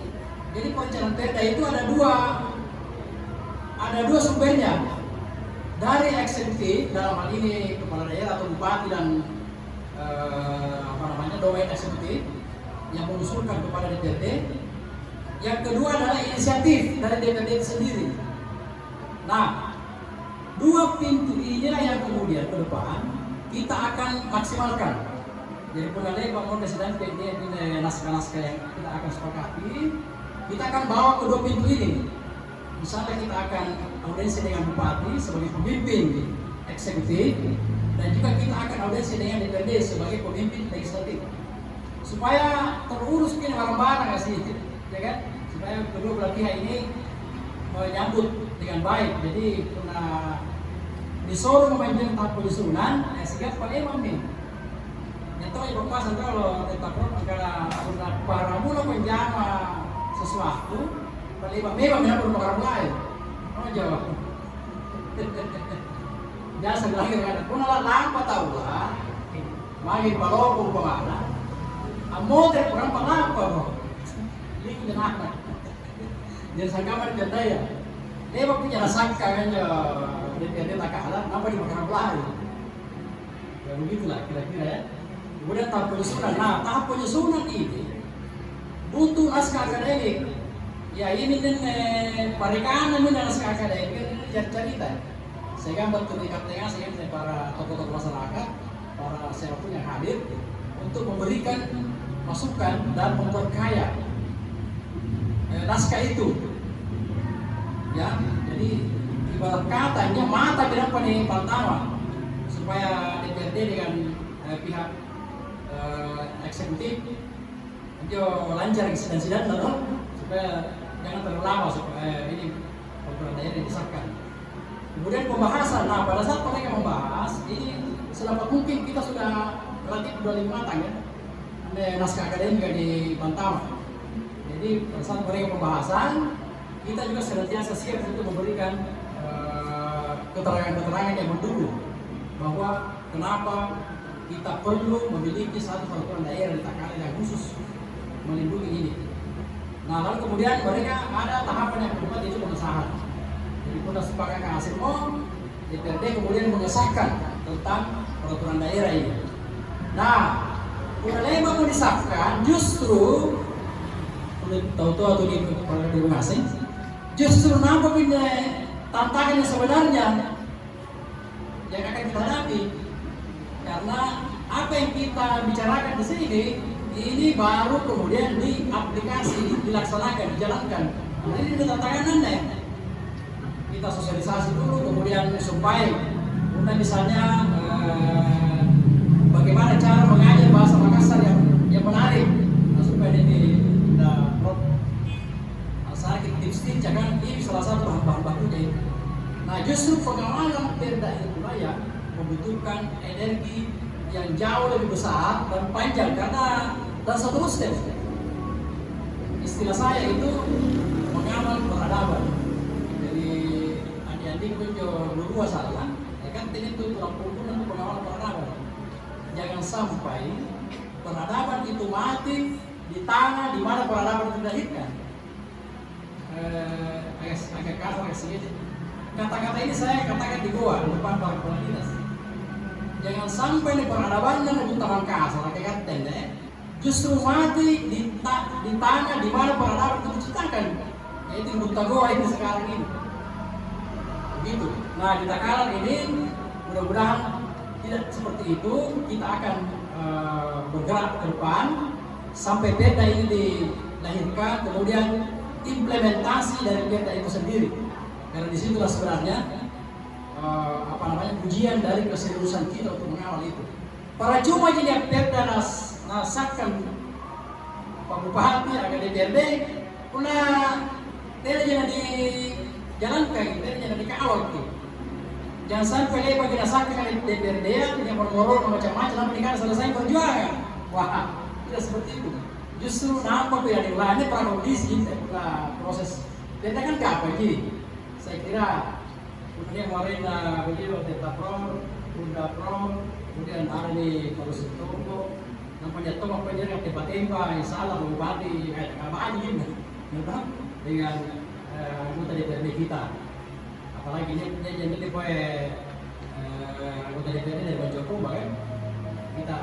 Speaker 7: Jadi perencanaan perda itu ada dua sumbernya, dari eksekutif dalam hal ini kepala daerah atau bupati dan domain eksekutif yang mengusulkan kepada DPRD. Yang kedua adalah inisiatif dari DPRD itu sendiri. Nah, 2 pintu inilah yang kemudian ke depan kita akan maksimalkan. Jadi penilaian bangun dan ini naskah-naskah yang kita akan sepakati, kita akan bawa ke 2 pintu ini. Misalnya kita akan audiensi dengan bupati sebagai pemimpin eksekutif dan juga kita akan audiensi dengan DPRD sebagai pemimpin legislatif supaya terurus ini barang-barang sih, ya kan? Supaya kedua belah pihak ini menyambut dengan baik. Jadi pernah disuruh memainkan tahap penyusunan, sehingga Pak Imam nih. Itu ibu pasan kalau tetap angkara para mula penjama sesuatu, Pak Imam memang tidak perlu orang lain. Oh jawab. Biasa lagi kan, pun alat lampa tahu lah. Magi balokong pemana. Amo ter kurang lampa bro. Ling jenaka. Jadi sangkaman jendaya. Dia punya sangka kan DPRD tak kalah, apa dimakan pelari? Ya begitulah kira-kira ya. Kemudian tahap penyusunan. Nah, tahap penyusunan ini butuh naskah akademik. Ya ini perikanan ini naskah akademik ini cerita. Sehingga berterikat dengan sehingga para tokoh-tokoh masyarakat, para siapapun yang hadir untuk memberikan masukan dan memperkaya naskah itu. Ya, jadi ibarat katanya mata bilang pada pertama supaya DPRD dengan pihak eksekutif itu lancar sidang-sidang supaya jangan terlalu lama supaya ini peraturan daerah disahkan. Kemudian pembahasan, nah pada saat mereka membahas ini sedapat mungkin kita sudah relatif sudah lebih matang ya, naskah akademik di Bantama. Jadi pada saat mereka pembahasan kita juga senantiasa siap untuk memberikan keterangan-keterangan yang mendukung bahwa kenapa kita perlu memiliki satu peraturan daerah di Takale yang khusus melindungi ini. Nah lalu kemudian mereka ada tahapan yang kedua yaitu pengesahan. Jadi sudah sepakat Kang Asimo, DPRD kemudian mengesahkan tentang peraturan daerah ini. Nah, udah lama mau disahkan, justru tahu-tahu atau di peraturan asing, justru nampak ini tantangan yang sebenarnya yang akan kita hadapi. Karena apa yang kita bicarakan di sini ini baru kemudian diaplikasi, dilaksanakan, dijalankan. Nah, ini ada tantangannya. Kita sosialisasi dulu, kemudian supaya misalnya bagaimana cara mengajar bahasa Makassar yang menarik, nah, supaya ini sedikit tips-tips, jangan ini salah satu bahan-bahan bakunya itu. Nah justru pengawalan perda itu ya membutuhkan energi yang jauh lebih besar dan panjang karena dan seterusnya. Istilah saya itu mengawal peradaban. Jadi adik-adik punya dua salah, ya kan ini itu untuk pengawal peradaban. Jangan sampai peradaban itu mati di tanah di mana peradaban itu dilahirkan. Agak kasar sedikit. Kata-kata ini saya katakan di Goa depan para kepala dinas. Jangan sampai di peradaban dan di taman kasar kayak tenda justru mati di tanah di mana peradaban itu diciptakan, yaitu Buta Goa ini sekarang ini. Begitu. Nah di Takalar ini mudah-mudahan tidak seperti itu. Kita akan bergerak ke depan sampai perda ini dilahirkan, kemudian implementasi dari perda itu sendiri. Karena disitulah sebenarnya ujian dari keseriusan kita untuk mengawal itu. Para cuma jadi perda nasahkan Pak Bupati, agak DPRD, pernah tidak jangan dijalankan, tidak jangan dikawal gitu. Jangan sampai lepas kita nasahkan DPRD yang bermorol macam-macam, namun kita selesai perjuangan. Wah, tidak seperti itu. Justru nampak ya di lainnya para kondisi proses kita kan apa gini. Saya kira kemudian kemarin beliau Tetapro, Bunda Pro, kemudian ada di Polisi Toko, nampaknya Tom apa dia yang tempat-tempat, salah bupati, apa aja gitu, dengan anggota DPRD kita. Apalagi ini jadi anggota DPRD dari Pak Jokowi, bahkan kita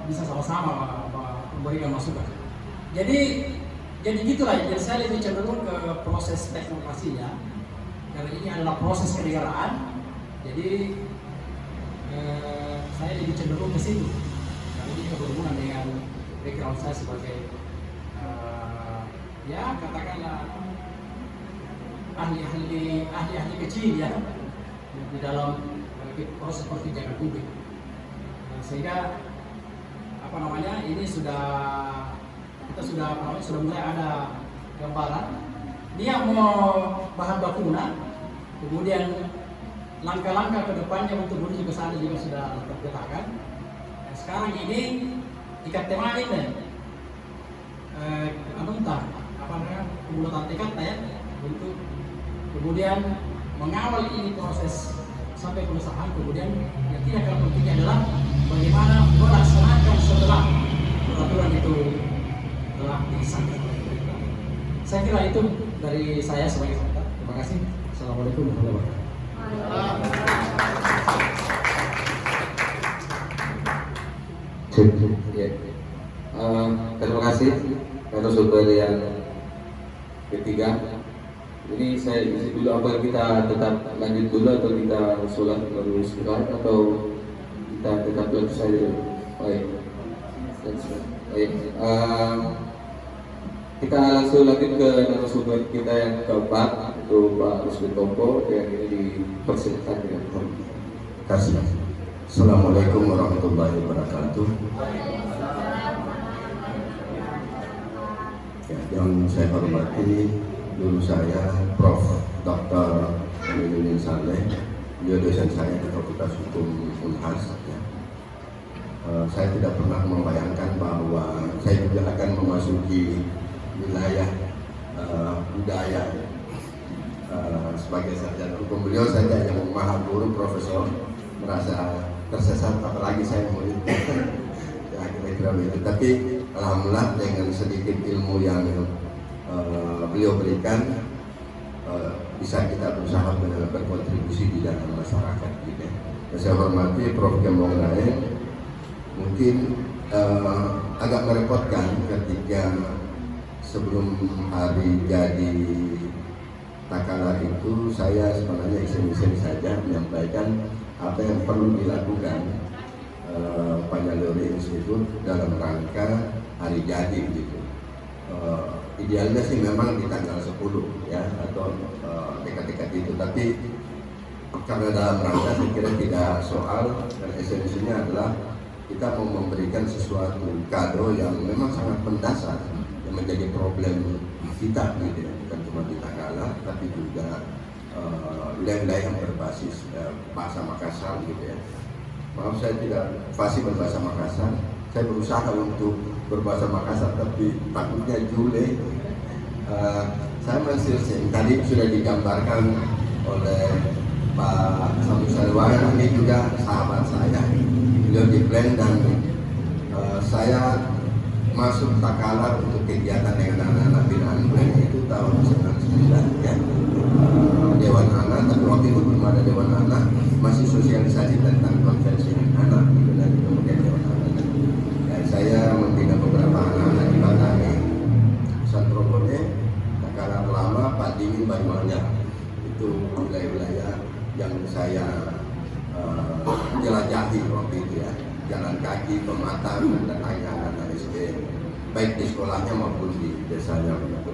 Speaker 7: bisa sama-sama memberikan masukan. Jadi gitulah. Jadi saya lebih cenderung ke proses teknokrasinya, karena ini adalah proses kenegaraan. Jadi saya lebih cenderung ke situ. Karena ini berhubungan dengan background saya sebagai ya katakanlah ahli kecil ya di dalam proses pertindakan publik. sehingga apa namanya ini sudah kita sudah sudah mulai ada gambaran dia mau bahan bakunya, kemudian langkah-langkah ke depannya untuk menuju ke sana juga sudah terpetakan. Nah, sekarang ini ikat tema ini apa namanya pembuatan tekad ya untuk kemudian mengawal ini proses sampai pengesahan, kemudian yang tidak kalah pentingnya adalah bagaimana melaksanakan setelah peraturan itu telah disahkan. Saya kira itu dari saya sebagai peserta. Terima kasih. Assalamualaikum warahmatullahi wabarakatuh.
Speaker 4: Ya. Terima kasih karena sumber yang ketiga. Ini saya isi dulu, apa kita tetap lanjut dulu atau kita sholat lalu istirahat atau kita tetap lanjut saja dulu? Baik. Baik. Kita langsung lanjut ke narasumber kita yang keempat, itu Pak Rusdi Tompo yang ini dipersilakan dengan hormat.
Speaker 8: Kasih. Assalamualaikum warahmatullahi wabarakatuh. Ya, yang saya hormati guru saya, Prof. Dr. Aminuddin Saleh, dia dosen saya di Fakultas Hukum Unhas. Ya. Saya tidak pernah membayangkan bahwa saya juga akan memasuki wilayah budaya sebagai sarjana hukum. Beliau saja yang maha guru profesor merasa tersesat, apalagi saya murid. Ya, kira-kira begitu. Tapi alhamdulillah dengan sedikit ilmu yang beliau berikan bisa kita berusaha berkontribusi di dalam masyarakat gitu. Saya hormati Prof. Gembong Lain, mungkin agak merepotkan ketika sebelum hari jadi Takala itu saya sebenarnya iseng-iseng saja menyampaikan apa yang perlu dilakukan Panjaluri Institute dalam rangka hari jadi gitu. Idealnya sih memang di tanggal 10 ya atau dekat-dekat itu, tapi karena dalam rangka saya kira tidak soal, dan esensinya adalah kita mau memberikan sesuatu kado yang memang sangat mendasar yang menjadi problem kita gitu ya, bukan cuma di Tagala tapi juga wilayah-wilayah yang berbasis bahasa Makassar gitu ya. Maaf saya tidak fasih berbahasa Makassar, saya berusaha untuk berbahasa Makassar tapi takutnya jule. Saya masih tadi sudah digambarkan oleh Pak Samu Salwan, ini juga sahabat saya, beliau di plan, dan saya masuk Takala untuk kegiatan dengan anak-anak binaan plan itu tahun 99 ya. Dewan Anak, tapi waktu itu belum ada Dewan Anak, masih sosialisasi tentang konvensi anak gitu, dan kemudian Dewan Anak. Dan saya membina beberapa anak-anak di Batang, Santrobone, Takala Lama, Pak Dingin, Banyuwangi. Itu wilayah-wilayah yang saya jelajahi waktu itu ya, jalan kaki, Pematang, dan anak-anak SD, baik di sekolahnya maupun di desanya begitu.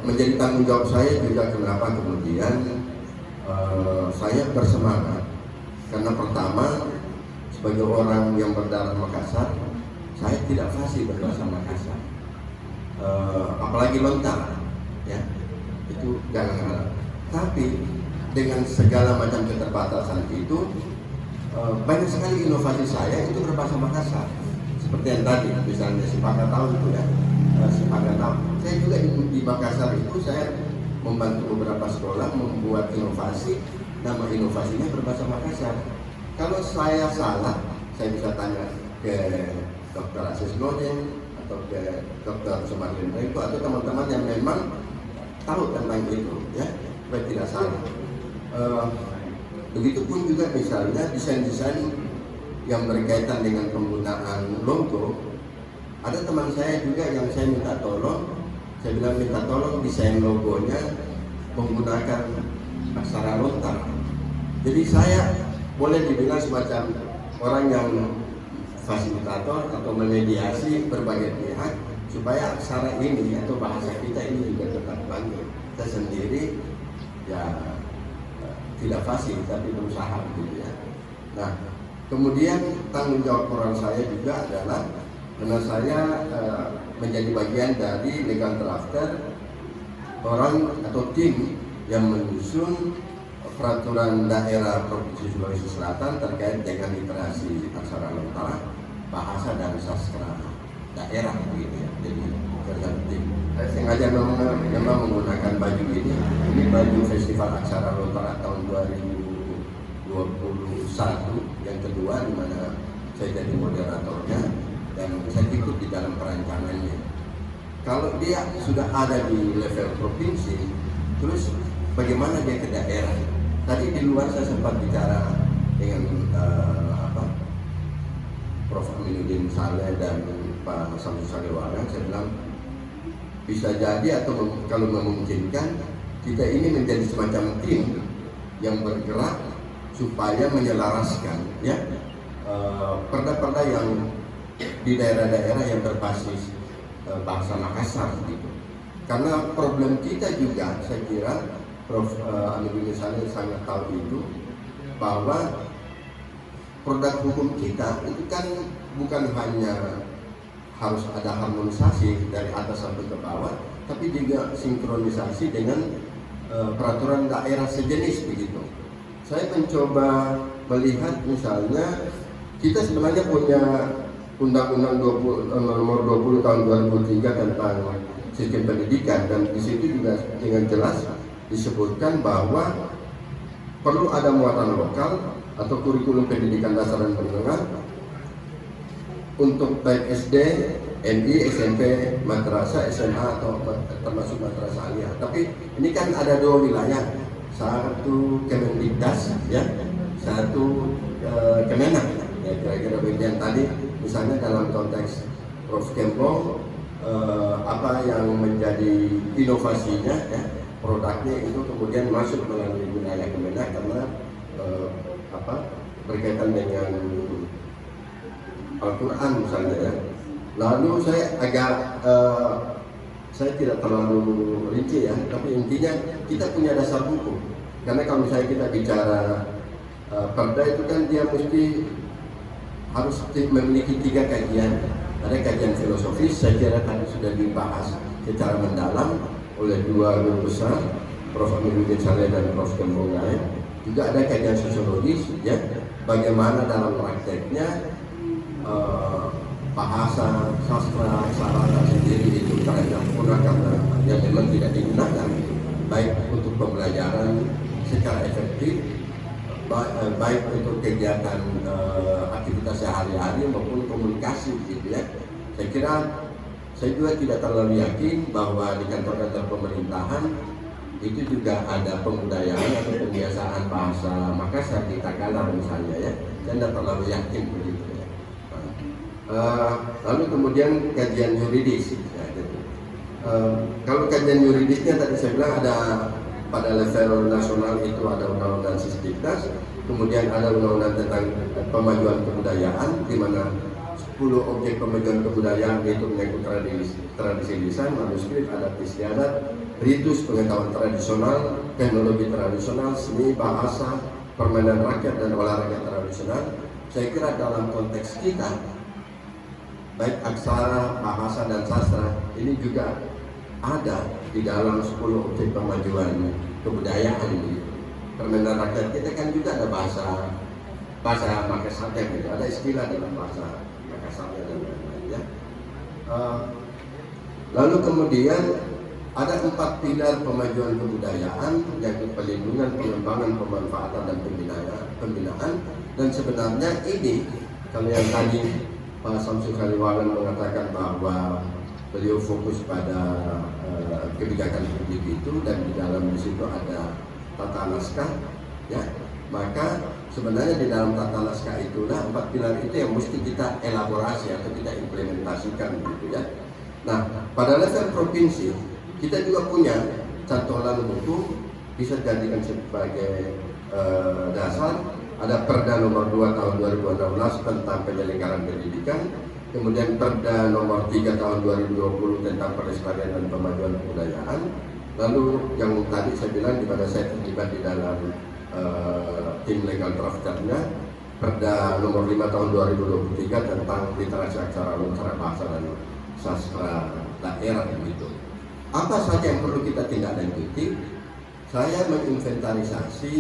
Speaker 8: Menjadi tanggung jawab saya juga kenapa kemudian saya bersemangat, karena pertama sebagai orang yang berdarah Makassar, saya tidak fasih berbahasa Makassar, apalagi lontar ya, itu jangan. Tapi dengan segala macam keterbatasan itu banyak sekali inovasi saya itu berbahasa Makassar, seperti yang tadi misalnya Sepakat Tahu itu ya, Sepakat Tahu. Saya juga di Makassar itu saya membantu beberapa sekolah membuat inovasi, nama inovasinya berbahasa Makassar. Kalau saya salah, saya bisa tanya ke Dr. Asis Nodeng atau ke Dr. Sumarlin Rengko atau teman-teman yang memang tahu tentang itu ya, supaya tidak salah. Begitupun juga misalnya desain-desain yang berkaitan dengan penggunaan logo. Ada teman saya juga yang saya minta tolong, saya bilang minta tolong desain logonya menggunakan aksara lontar. Jadi saya boleh dibilang semacam orang yang fasilitator atau memediasi berbagai pihak supaya aksara ini atau bahasa kita ini juga tetap bangkit. Saya sendiri ya tidak fasih tapi berusaha gitu ya. Nah, Kemudian tanggung jawab moral saya juga adalah karena saya menjadi bagian dari legal drafter orang atau tim yang menyusun peraturan daerah Provinsi Sulawesi Selatan terkait dengan literasi aksara lontara, bahasa dan sastra daerah begitu ya. Jadi kerja tim. Saya sengaja memang menggunakan baju ini. Ini baju Festival Aksara Lontara tahun 2021 yang kedua, di mana saya jadi moderatornya dan saya ikut di dalam perancangannya. Kalau dia sudah ada di level provinsi, terus bagaimana dia ke daerah? Tadi di luar saya sempat bicara dengan Prof. Aminuddin Saleh dan Pak Samsul Salewaran. Saya bilang bisa jadi atau kalau memungkinkan kita ini menjadi semacam tim yang bergerak supaya menyelaraskan ya perda-perda yang di daerah-daerah yang berbasis bahasa Makassar gitu. Karena problem kita juga, saya kira Prof. Aminuddin Saleh sangat tahu itu, bahwa produk hukum kita itu kan bukan hanya harus ada harmonisasi dari atas sampai ke bawah, tapi juga sinkronisasi dengan peraturan daerah sejenis begitu. Saya mencoba melihat misalnya kita sebenarnya punya Undang-Undang Nomor 20 Tahun 2003 tentang sistem pendidikan, dan di situ juga dengan jelas disebutkan bahwa perlu ada muatan lokal atau kurikulum pendidikan dasar dan menengah untuk baik SD, MI, SMP, madrasah, SMA atau termasuk madrasah aliyah. Tapi ini kan ada dua wilayah, satu Kemendikdas ya, satu Kemenak ya, kira-kira bagian tadi. Misalnya dalam konteks Prof. Kempo, apa yang menjadi inovasinya ya, produknya itu kemudian masuk melalui wilayah Kemenak karena berkaitan dengan Al-Quran misalnya ya. Lalu saya agak saya tidak terlalu rinci ya, tapi intinya kita punya dasar hukum. Karena kalau misalnya kita bicara perda itu kan dia mesti harus memiliki 3 kajian. Ada kajian filosofis, saya kira tadi sudah dibahas secara mendalam oleh 2 guru besar, Prof. Aminuddin Saleh dan Prof. Kempo. Juga ada kajian sosiologis, ya, bagaimana dalam prakteknya bahasa, sastra, aksara sendiri itu terhadap karena yang memang tidak digunakan, baik untuk pembelajaran secara efektif, baik untuk kegiatan aktivitas sehari-hari maupun komunikasi gitu ya. Saya kira saya juga tidak terlalu yakin bahwa di kantor-kantor pemerintahan itu juga ada pembudayaan atau pembiasaan bahasa Makassar di Tagalar misalnya ya. Saya tidak terlalu yakin begitu ya. Lalu kemudian kajian yuridis ya, gitu. Kalau kajian yuridisnya tadi saya bilang ada pada level nasional itu ada undang-undang Sisdiknas, kemudian ada undang-undang tentang pemajuan kebudayaan di mana 10 objek pemajuan kebudayaan itu menyangkut tradisi lisan, manuskrip, adat istiadat, ritus, pengetahuan tradisional, teknologi tradisional, seni, bahasa, permainan rakyat dan olahraga tradisional. Saya kira dalam konteks kita baik aksara, bahasa dan sastra ini juga ada di dalam 10 objek pemajuan kebudayaan ini. Permainan rakyat kita kan juga ada bahasa Makassar gitu, ada istilah dalam bahasa Makassar dan lain-lain ya. Lalu kemudian ada 4 pilar pemajuan kebudayaan, yaitu pelindungan, pengembangan, pemanfaatan dan pembinaan. Dan sebenarnya ini kalau yang tadi Pak Samsul Salewaran mengatakan bahwa beliau fokus pada kebijakan publik itu dan di dalam di situ ada tata naskah ya, maka sebenarnya di dalam tata naskah itulah 4 pilar itu yang mesti kita elaborasi atau kita implementasikan gitu ya. Nah, pada level provinsi kita juga punya cantolan hukum bisa dijadikan sebagai dasar. Ada Perda Nomor 2 Tahun 2016 tentang penyelenggaraan pendidikan, kemudian Perda Nomor 3 Tahun 2020 tentang pelestarian dan pemajuan kebudayaan. Lalu yang tadi saya bilang di mana saya terlibat di dalam tim legal drafternya, Perda nomor 5 tahun 2023 tentang literasi aksara lontara bahasa dan sastra daerah begitu. Apa saja yang perlu kita tindak lanjuti? Saya menginventarisasi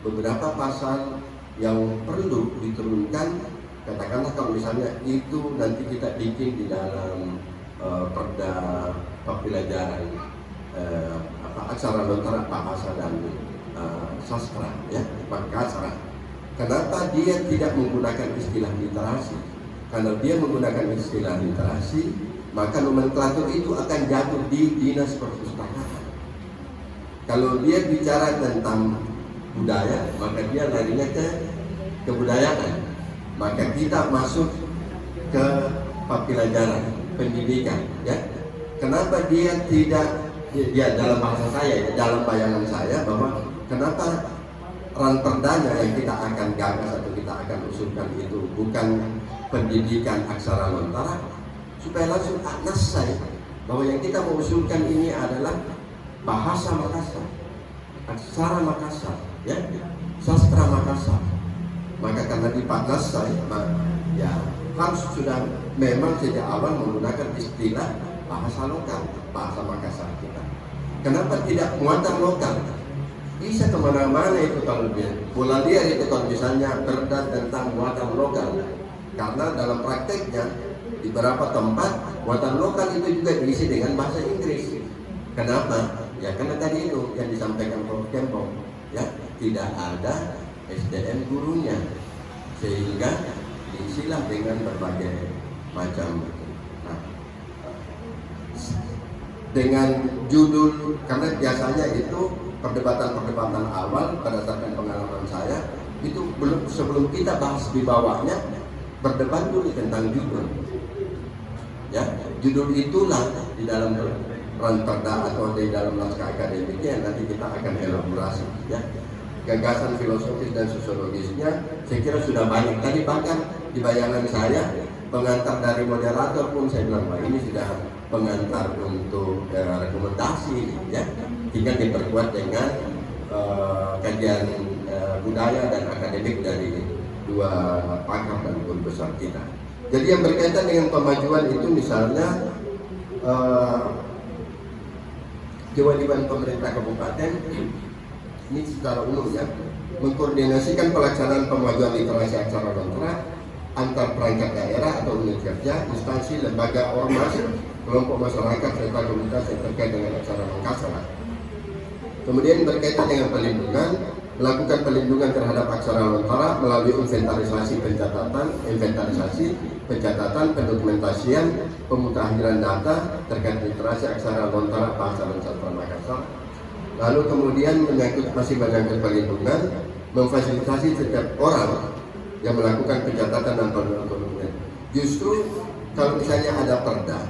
Speaker 8: beberapa pasal yang perlu diturunkan. Katakanlah kalau misalnya itu nanti kita bikin di dalam perda pembelajaran aksara lontara bahasa dan sastra, ya, Makassar. Kenapa dia tidak menggunakan istilah literasi? Kalau dia menggunakan istilah literasi, maka nomenklatur itu akan jatuh di dinas perpustakaan. Kalau dia bicara tentang budaya, maka dia larinya ke kebudayaan. Maka kita masuk ke pembelajaran, pendidikan, ya. Kenapa dia tidak, dia dalam bahasa saya, dalam bayangan saya bahwa kenapa ranperdanya yang kita akan gagas atau kita akan usulkan itu bukan pendidikan aksara lontara, supaya langsung saya bahwa yang kita mau usulkan ini adalah bahasa Makassar, aksara Makassar, ya, sastra Makassar. Maka karena di saya, ya harus sudah memang sejak awal menggunakan istilah bahasa lokal, bahasa Makassar kita. Kenapa tidak muatan lokal? Bisa kemana-mana itu kalau dia bola liar itu kalau misalnya perda tentang muatan lokal, karena dalam prakteknya di beberapa tempat muatan lokal itu juga diisi dengan bahasa Inggris. Kenapa? Ya karena tadi itu yang disampaikan Prof. Kempong, ya, tidak ada SDM gurunya sehingga diisilah dengan berbagai macam dengan judul, karena biasanya itu perdebatan-perdebatan awal berdasarkan pengalaman saya itu sebelum kita bahas di bawahnya berdebat dulu tentang judul, ya, judul itulah di dalam ranperda atau di dalam naskah akademiknya yang nanti kita akan elaborasi, ya. Gagasan filosofis dan sosiologisnya saya kira sudah banyak. Tadi bahkan di bayangan saya pengantar dari moderator pun saya bilang, wah ini sudah pengantar untuk rekomendasi, ya, tinggal diperkuat dengan kajian budaya dan akademik dari dua pakar dan guru besar kita. Jadi yang berkaitan dengan pemajuan itu misalnya kewajiban pemerintah kabupaten ini secara umum, ya, mengkoordinasikan pelaksanaan pemajuan literasi aksara lontara antar perangkat daerah atau unit kerja, instansi, lembaga, ormas, kelompok masyarakat serta komunitas yang terkait dengan aksara Makassar. Kemudian berkaitan dengan pelindungan, melakukan pelindungan terhadap aksara lontara melalui inventarisasi, pencatatan, pendokumentasian, pemutakhiran data terkait literasi aksara lontara bahasa dan sastra Makassar. Lalu kemudian masih menyangkut pelindungan, memfasilitasi setiap orang yang melakukan pencatatan dan pendokumentasian. Justru kalau misalnya ada perda,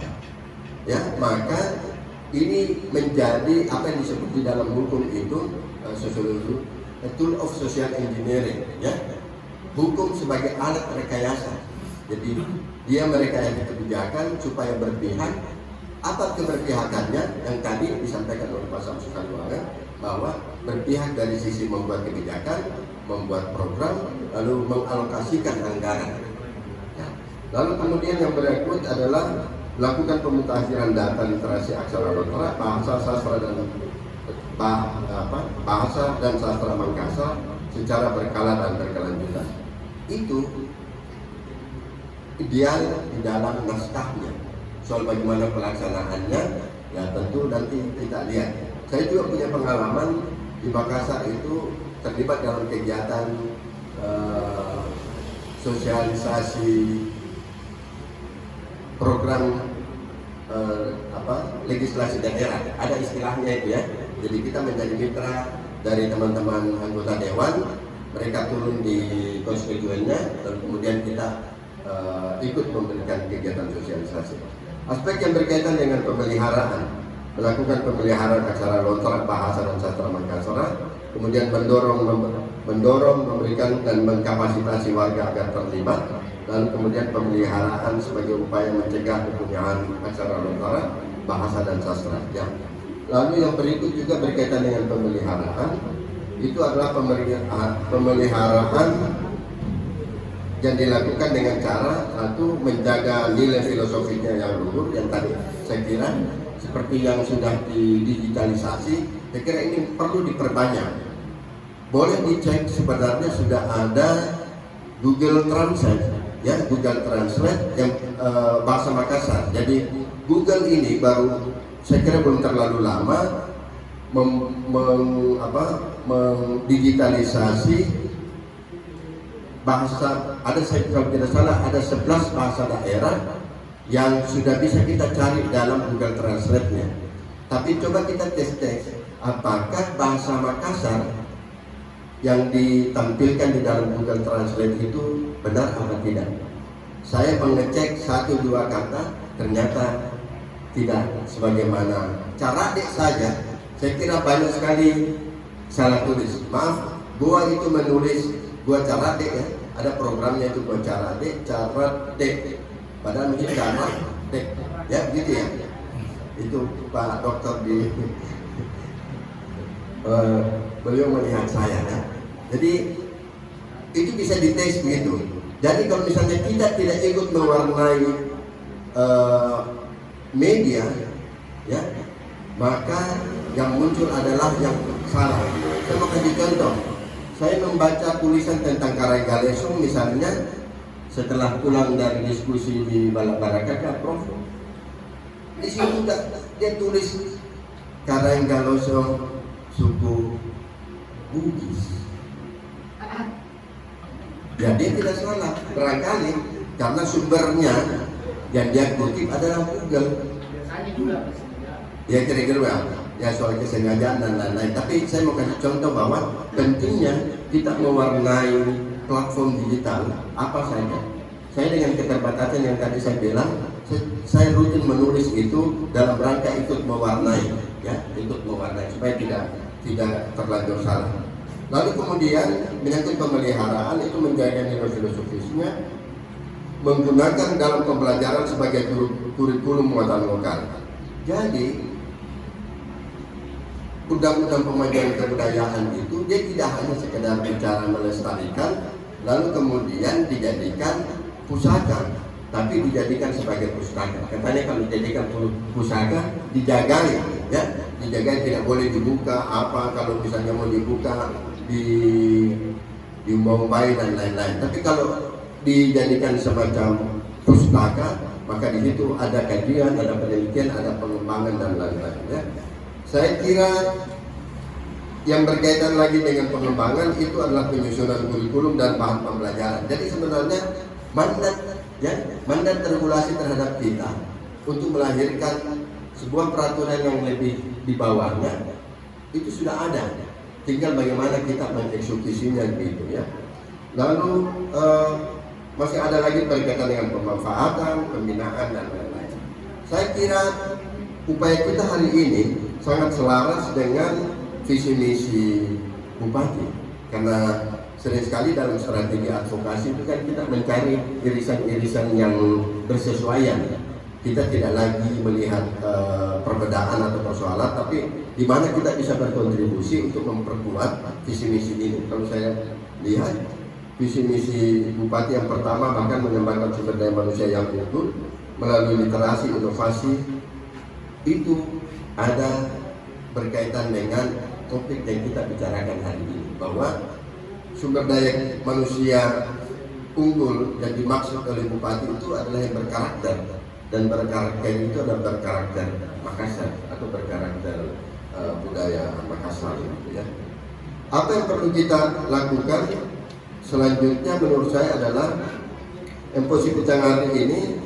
Speaker 8: ya, maka ini menjadi apa yang disebut di dalam hukum itu sosiologi, tool of social engineering, ya, hukum sebagai alat rekayasa. Jadi dia merekayasa kebijakan supaya berpihak. Apa keberpihakannya yang tadi disampaikan oleh Pak Samsul Kaliwangan, bahwa berpihak dari sisi membuat kebijakan, membuat program, lalu mengalokasikan anggaran. Lalu kemudian yang berikut adalah melakukan pemutakhiran data literasi aksara lontara bahasa sastra dan bahasa dan sastra Makassar secara berkala dan berkelanjutan. Itu ideal di dalam naskahnya. Soal bagaimana pelaksanaannya, ya tentu nanti kita lihat. Saya juga punya pengalaman di Makassar itu terlibat dalam kegiatan sosialisasi program legislasi daerah. Ada istilahnya itu, ya. Jadi kita menjadi mitra dari teman-teman anggota dewan, mereka turun di konstituennya, dan kemudian kita ikut memberikan kegiatan sosialisasi. Aspek yang berkaitan dengan pemeliharaan, melakukan pemeliharaan aksara lontara bahasa dan sastra Makassar, kemudian mendorong, memberikan dan mengkapasitasi warga agar terlibat, lalu kemudian pemeliharaan sebagai upaya mencegah kepunyaan aksara lontara bahasa dan sastra. Ya. Lalu yang berikut juga berkaitan dengan pemeliharaan, itu adalah pemeliharaan yang dilakukan dengan cara satu menjaga nilai filosofinya yang luhur yang tadi saya kira seperti yang sudah didigitalisasi, saya kira ini perlu diperbanyak. Boleh dicek sebenarnya sudah ada Google Translate, ya Google Translate yang bahasa Makassar. Jadi Google ini baru saya kira belum terlalu lama mendigitalisasi bahasa, ada kalau tidak salah ada 11 bahasa daerah yang sudah bisa kita cari dalam Google Translate-nya. Tapi coba kita tes apakah bahasa Makassar yang ditampilkan di dalam Google Translate itu benar atau tidak. Saya mengecek 1-2 kata, ternyata tidak sebagaimana cara dek saja. Saya kira banyak sekali salah tulis. Maaf, gua itu menulis gua cara dek ya, ada programnya itu gua cara dek, padahal mungkin cara dek, ya gitu ya. Itu Pak Dokter di beliau melihat saya ya. Jadi itu bisa dites begitu. Jadi kalau misalnya kita tidak ikut mewarnai media, ya, maka yang muncul adalah yang salah. Saya mau kasih contoh. Saya membaca tulisan tentang Karanggalesung misalnya setelah pulang dari diskusi di Balak-Barakaka, Prof. Di sini dia tulis Karanggalesung suku Bugis. Ya dia tidak salah, barangkali karena sumbernya yang dia kutip adalah Google. Ya kira-kira ya soal kesengajaan dan lain-lain. Tapi saya mau kasih contoh bahwa pentingnya kita mewarnai platform digital apa saja. Saya dengan keterbatasan yang tadi saya bilang, saya rutin menulis itu dalam rangka ikut mewarnai, ya, ikut mewarnai supaya tidak terlanjur salah. Lalu kemudian menyangkut pemeliharaan itu menjaga nilai filosofisnya, menggunakan dalam pembelajaran sebagai kurikulum muatan lokal. Jadi undang-undang pemajuan kebudayaan itu dia tidak hanya sekedar bicara melestarikan, lalu kemudian dijadikan pusaka, tapi dijadikan sebagai pustaka. Katanya kalau dijadikan pusaka dijaga, ya, dijaga tidak boleh dibuka. Apa kalau misalnya mau dibuka diumbai dan lain-lain. Tapi kalau dijadikan semacam pustaka, maka di situ ada kajian, ada penelitian, ada pengembangan dan lain-lain. Ya. Saya kira yang berkaitan lagi dengan pengembangan itu adalah penyusunan kurikulum dan bahan pembelajaran. Jadi sebenarnya mandat regulasi terhadap kita untuk melahirkan sebuah peraturan yang lebih di bawahnya itu sudah ada. Tinggal bagaimana kita mengeksekusinya gitu ya. Lalu masih ada lagi berkaitan dengan pemanfaatan, pembinaan dan lain-lain. Saya kira upaya kita hari ini sangat selaras dengan visi misi bupati, karena sering sekali dalam strategi advokasi itu kan kita mencari irisan-irisan yang bersesuaian. Kita tidak lagi melihat perbedaan atau persoalan, tapi di mana kita bisa berkontribusi untuk memperkuat visi misi ini. Kalau saya lihat visi misi bupati yang pertama bahkan mengembangkan sumber daya manusia yang unggul melalui literasi inovasi itu ada berkaitan dengan topik yang kita bicarakan hari ini, bahwa sumber daya manusia unggul yang dimaksud oleh bupati itu adalah yang berkarakter, dan berkarakter itu adalah berkarakter Makassar atau berkarakter budaya Makassar gitu ya. Apa yang perlu kita lakukan selanjutnya menurut saya adalah Emposi Pucang hari ini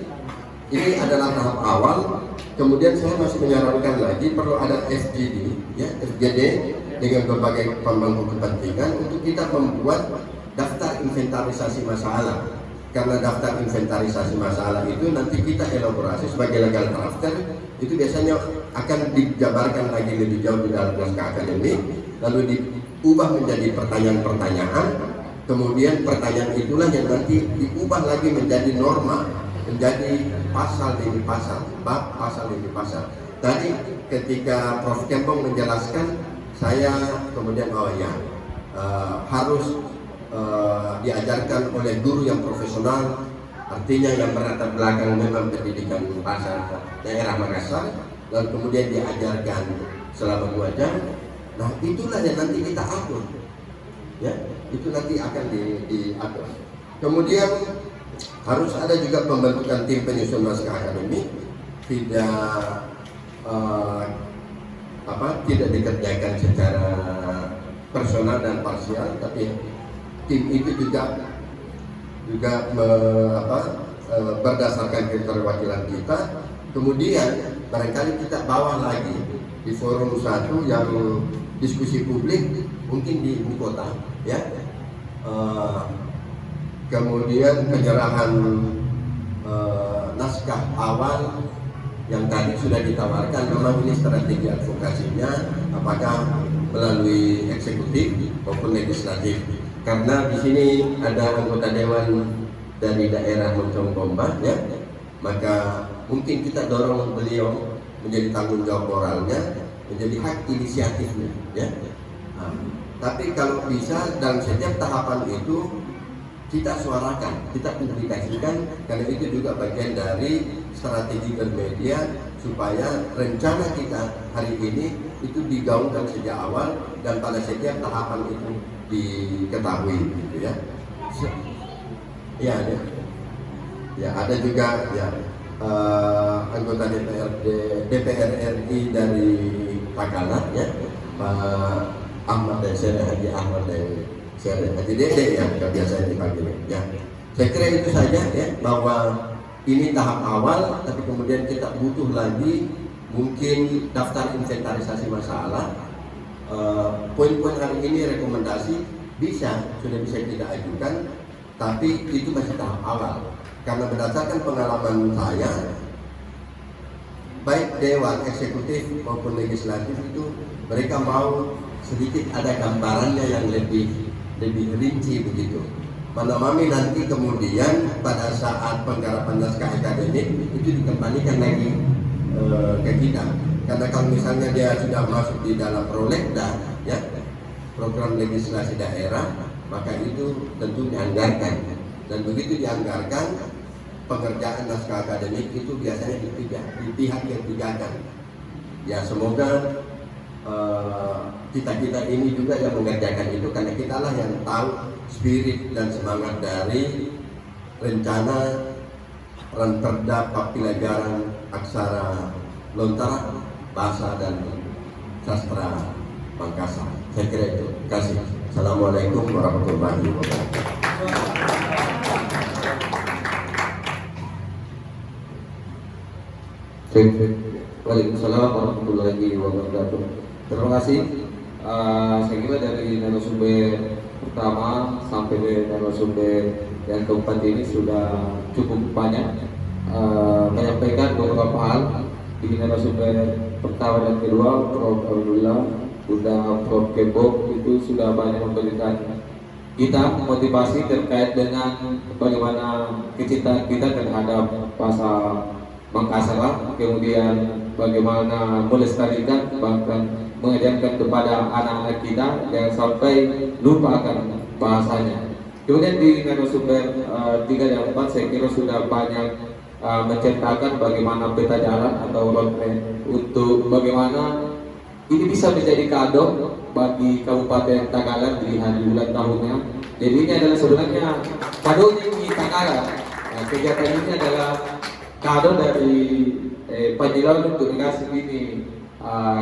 Speaker 8: adalah tahap awal. Kemudian saya masih menyarankan lagi perlu ada FGD dengan berbagai pemangku kepentingan untuk kita membuat daftar inventarisasi masalah. Karena daftar inventarisasi masalah itu nanti kita elaborasi sebagai legal drafter, itu biasanya akan dijabarkan lagi lebih jauh di dalam naskah akademik, lalu diubah menjadi pertanyaan-pertanyaan, kemudian pertanyaan itulah yang nanti diubah lagi menjadi norma, menjadi pasal demi pasal, bab pasal demi pasal. Tadi ketika Prof. Kempong menjelaskan, saya kemudian harus diajarkan oleh guru yang profesional, artinya yang berlatar belakang memang pendidikan bahasa daerah Makassar, dan kemudian diajarkan selama 2 jam. Nah, itulah yang nanti kita atur, ya, itu nanti akan diatur. Kemudian harus ada juga pembentukan tim penyusun naskah akademik, tidak dikerjakan secara personal dan parsial, tapi tim itu juga berdasarkan keterwakilan kita. Kemudian barangkali kita bawa lagi di forum satu yang diskusi publik, mungkin di ibu kota, ya. Kemudian penyerahan naskah awal yang tadi sudah ditawarkan, memang ini strategi advokasinya apakah melalui eksekutif maupun legislatif. Karena di sini ada anggota dewan dari daerah Moncong Bomba, ya, maka mungkin kita dorong beliau menjadi tanggung jawab moralnya, menjadi hak inisiatifnya, ya. Tapi kalau bisa dalam setiap tahapan itu kita suarakan, kita publikasikan, karena itu juga bagian dari strategi bermedia supaya rencana kita hari ini itu digaungkan sejak awal dan pada setiap tahapan itu diketahui, gitu ya. Ya, ada juga ya anggota DPR RI dari Pakalar, ya, Pak Ahmad Haji Ahmad Haji Dede yang biasa dipanggil, ya. Saya kira itu saja, ya, bahwa ini tahap awal, tapi kemudian kita butuh lagi mungkin daftar inventarisasi masalah. Poin-poin hari ini rekomendasi sudah bisa kita ajukan, tapi itu masih tahap awal. Karena berdasarkan pengalaman saya, baik dewan eksekutif maupun legislatif itu mereka mau sedikit ada gambarannya yang lebih rinci begitu. Mana mami nanti kemudian pada saat penggarapan naskah akademik itu dikembalikan lagi ke kita. Karena kalau misalnya dia sudah masuk di dalam prolegda, ya, program legislasi daerah, maka itu tentu dianggarkan. Dan begitu dianggarkan, pengerjaan naskah akademik itu biasanya di pihak yang dijaga. Ya, semoga kita ini juga yang mengerjakan itu, karena kitalah yang tahu spirit dan semangat dari rencana Ranperda Pembelajaran Aksara Lontara Bahasa dan Sastra Makassar. Saya kira itu. Terima kasih. Assalamualaikum warahmatullahi wabarakatuh.
Speaker 4: Waalaikumsalam warahmatullahi wabarakatuh. Terima kasih. Saya kira dari narasumber pertama sampai ke narasumber yang keempat ini sudah cukup banyak menyampaikan beberapa hal. Di narasumber pertama dan kedua, Prof. Abdullah, Prof. Kebok itu sudah banyak memberikan kita motivasi terkait dengan bagaimana kecintaan kita terhadap bahasa Makassar, kemudian bagaimana melestarikan, bahkan mengajarkan kepada anak-anak kita jangan sampai lupa akan bahasanya. Kemudian di narasumber 3 dan 4 saya kira sudah banyak menceritakan bagaimana peta jalan atau roadmap untuk bagaimana ini bisa menjadi kado bagi Kabupaten Tagalar di hari ulang tahunnya. Jadi ini adalah sebenarnya kadonya di Tagalar. Nah, kegiatan ini adalah kado dari Panjilau untuk dikasih ini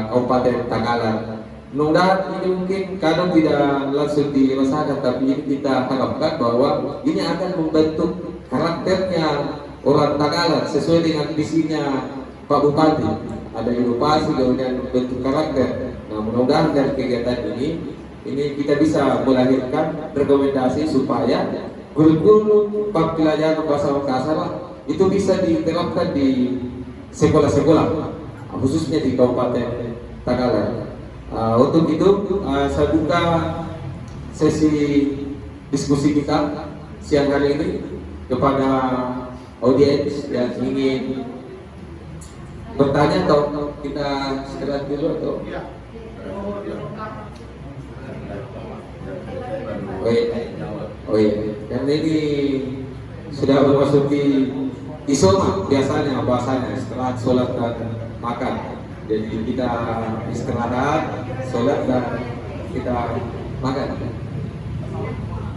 Speaker 4: Kabupaten Tagalar. Mudah-mudahan ini mungkin kado tidak langsung dirasakan, tapi ini kita harapkan bahwa ini akan membentuk karakternya orang Tagalar sesuai dengan visinya Pak Bupati. Ada inovasi kemudian bentuk karakter. Nah, mudah-mudahan dari kegiatan ini kita bisa melahirkan rekomendasi supaya kurikulum pembelajaran bahasa Makassar itu bisa diterapkan di sekolah-sekolah, khususnya di Kabupaten Tagalar. Untuk itu saya buka sesi diskusi kita siang hari ini kepada audiens yang ingin bertanya, atau kita istirahat dulu atau? Baik. Oh iya, karena ini sudah memasuki isoma biasanya bahasanya setelah sholat dan makan. Jadi kita istirahat, sholat dan kita makan.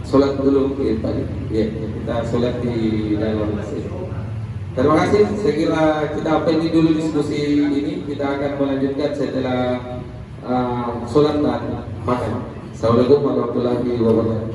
Speaker 4: Sholat dulu ya, kita sholat di dalam masjid. Terima kasih. Saya kira kita pending dulu diskusi ini. Kita akan melanjutkan setelah sholat dan makan. Assalamualaikum warahmatullahi wabarakatuh.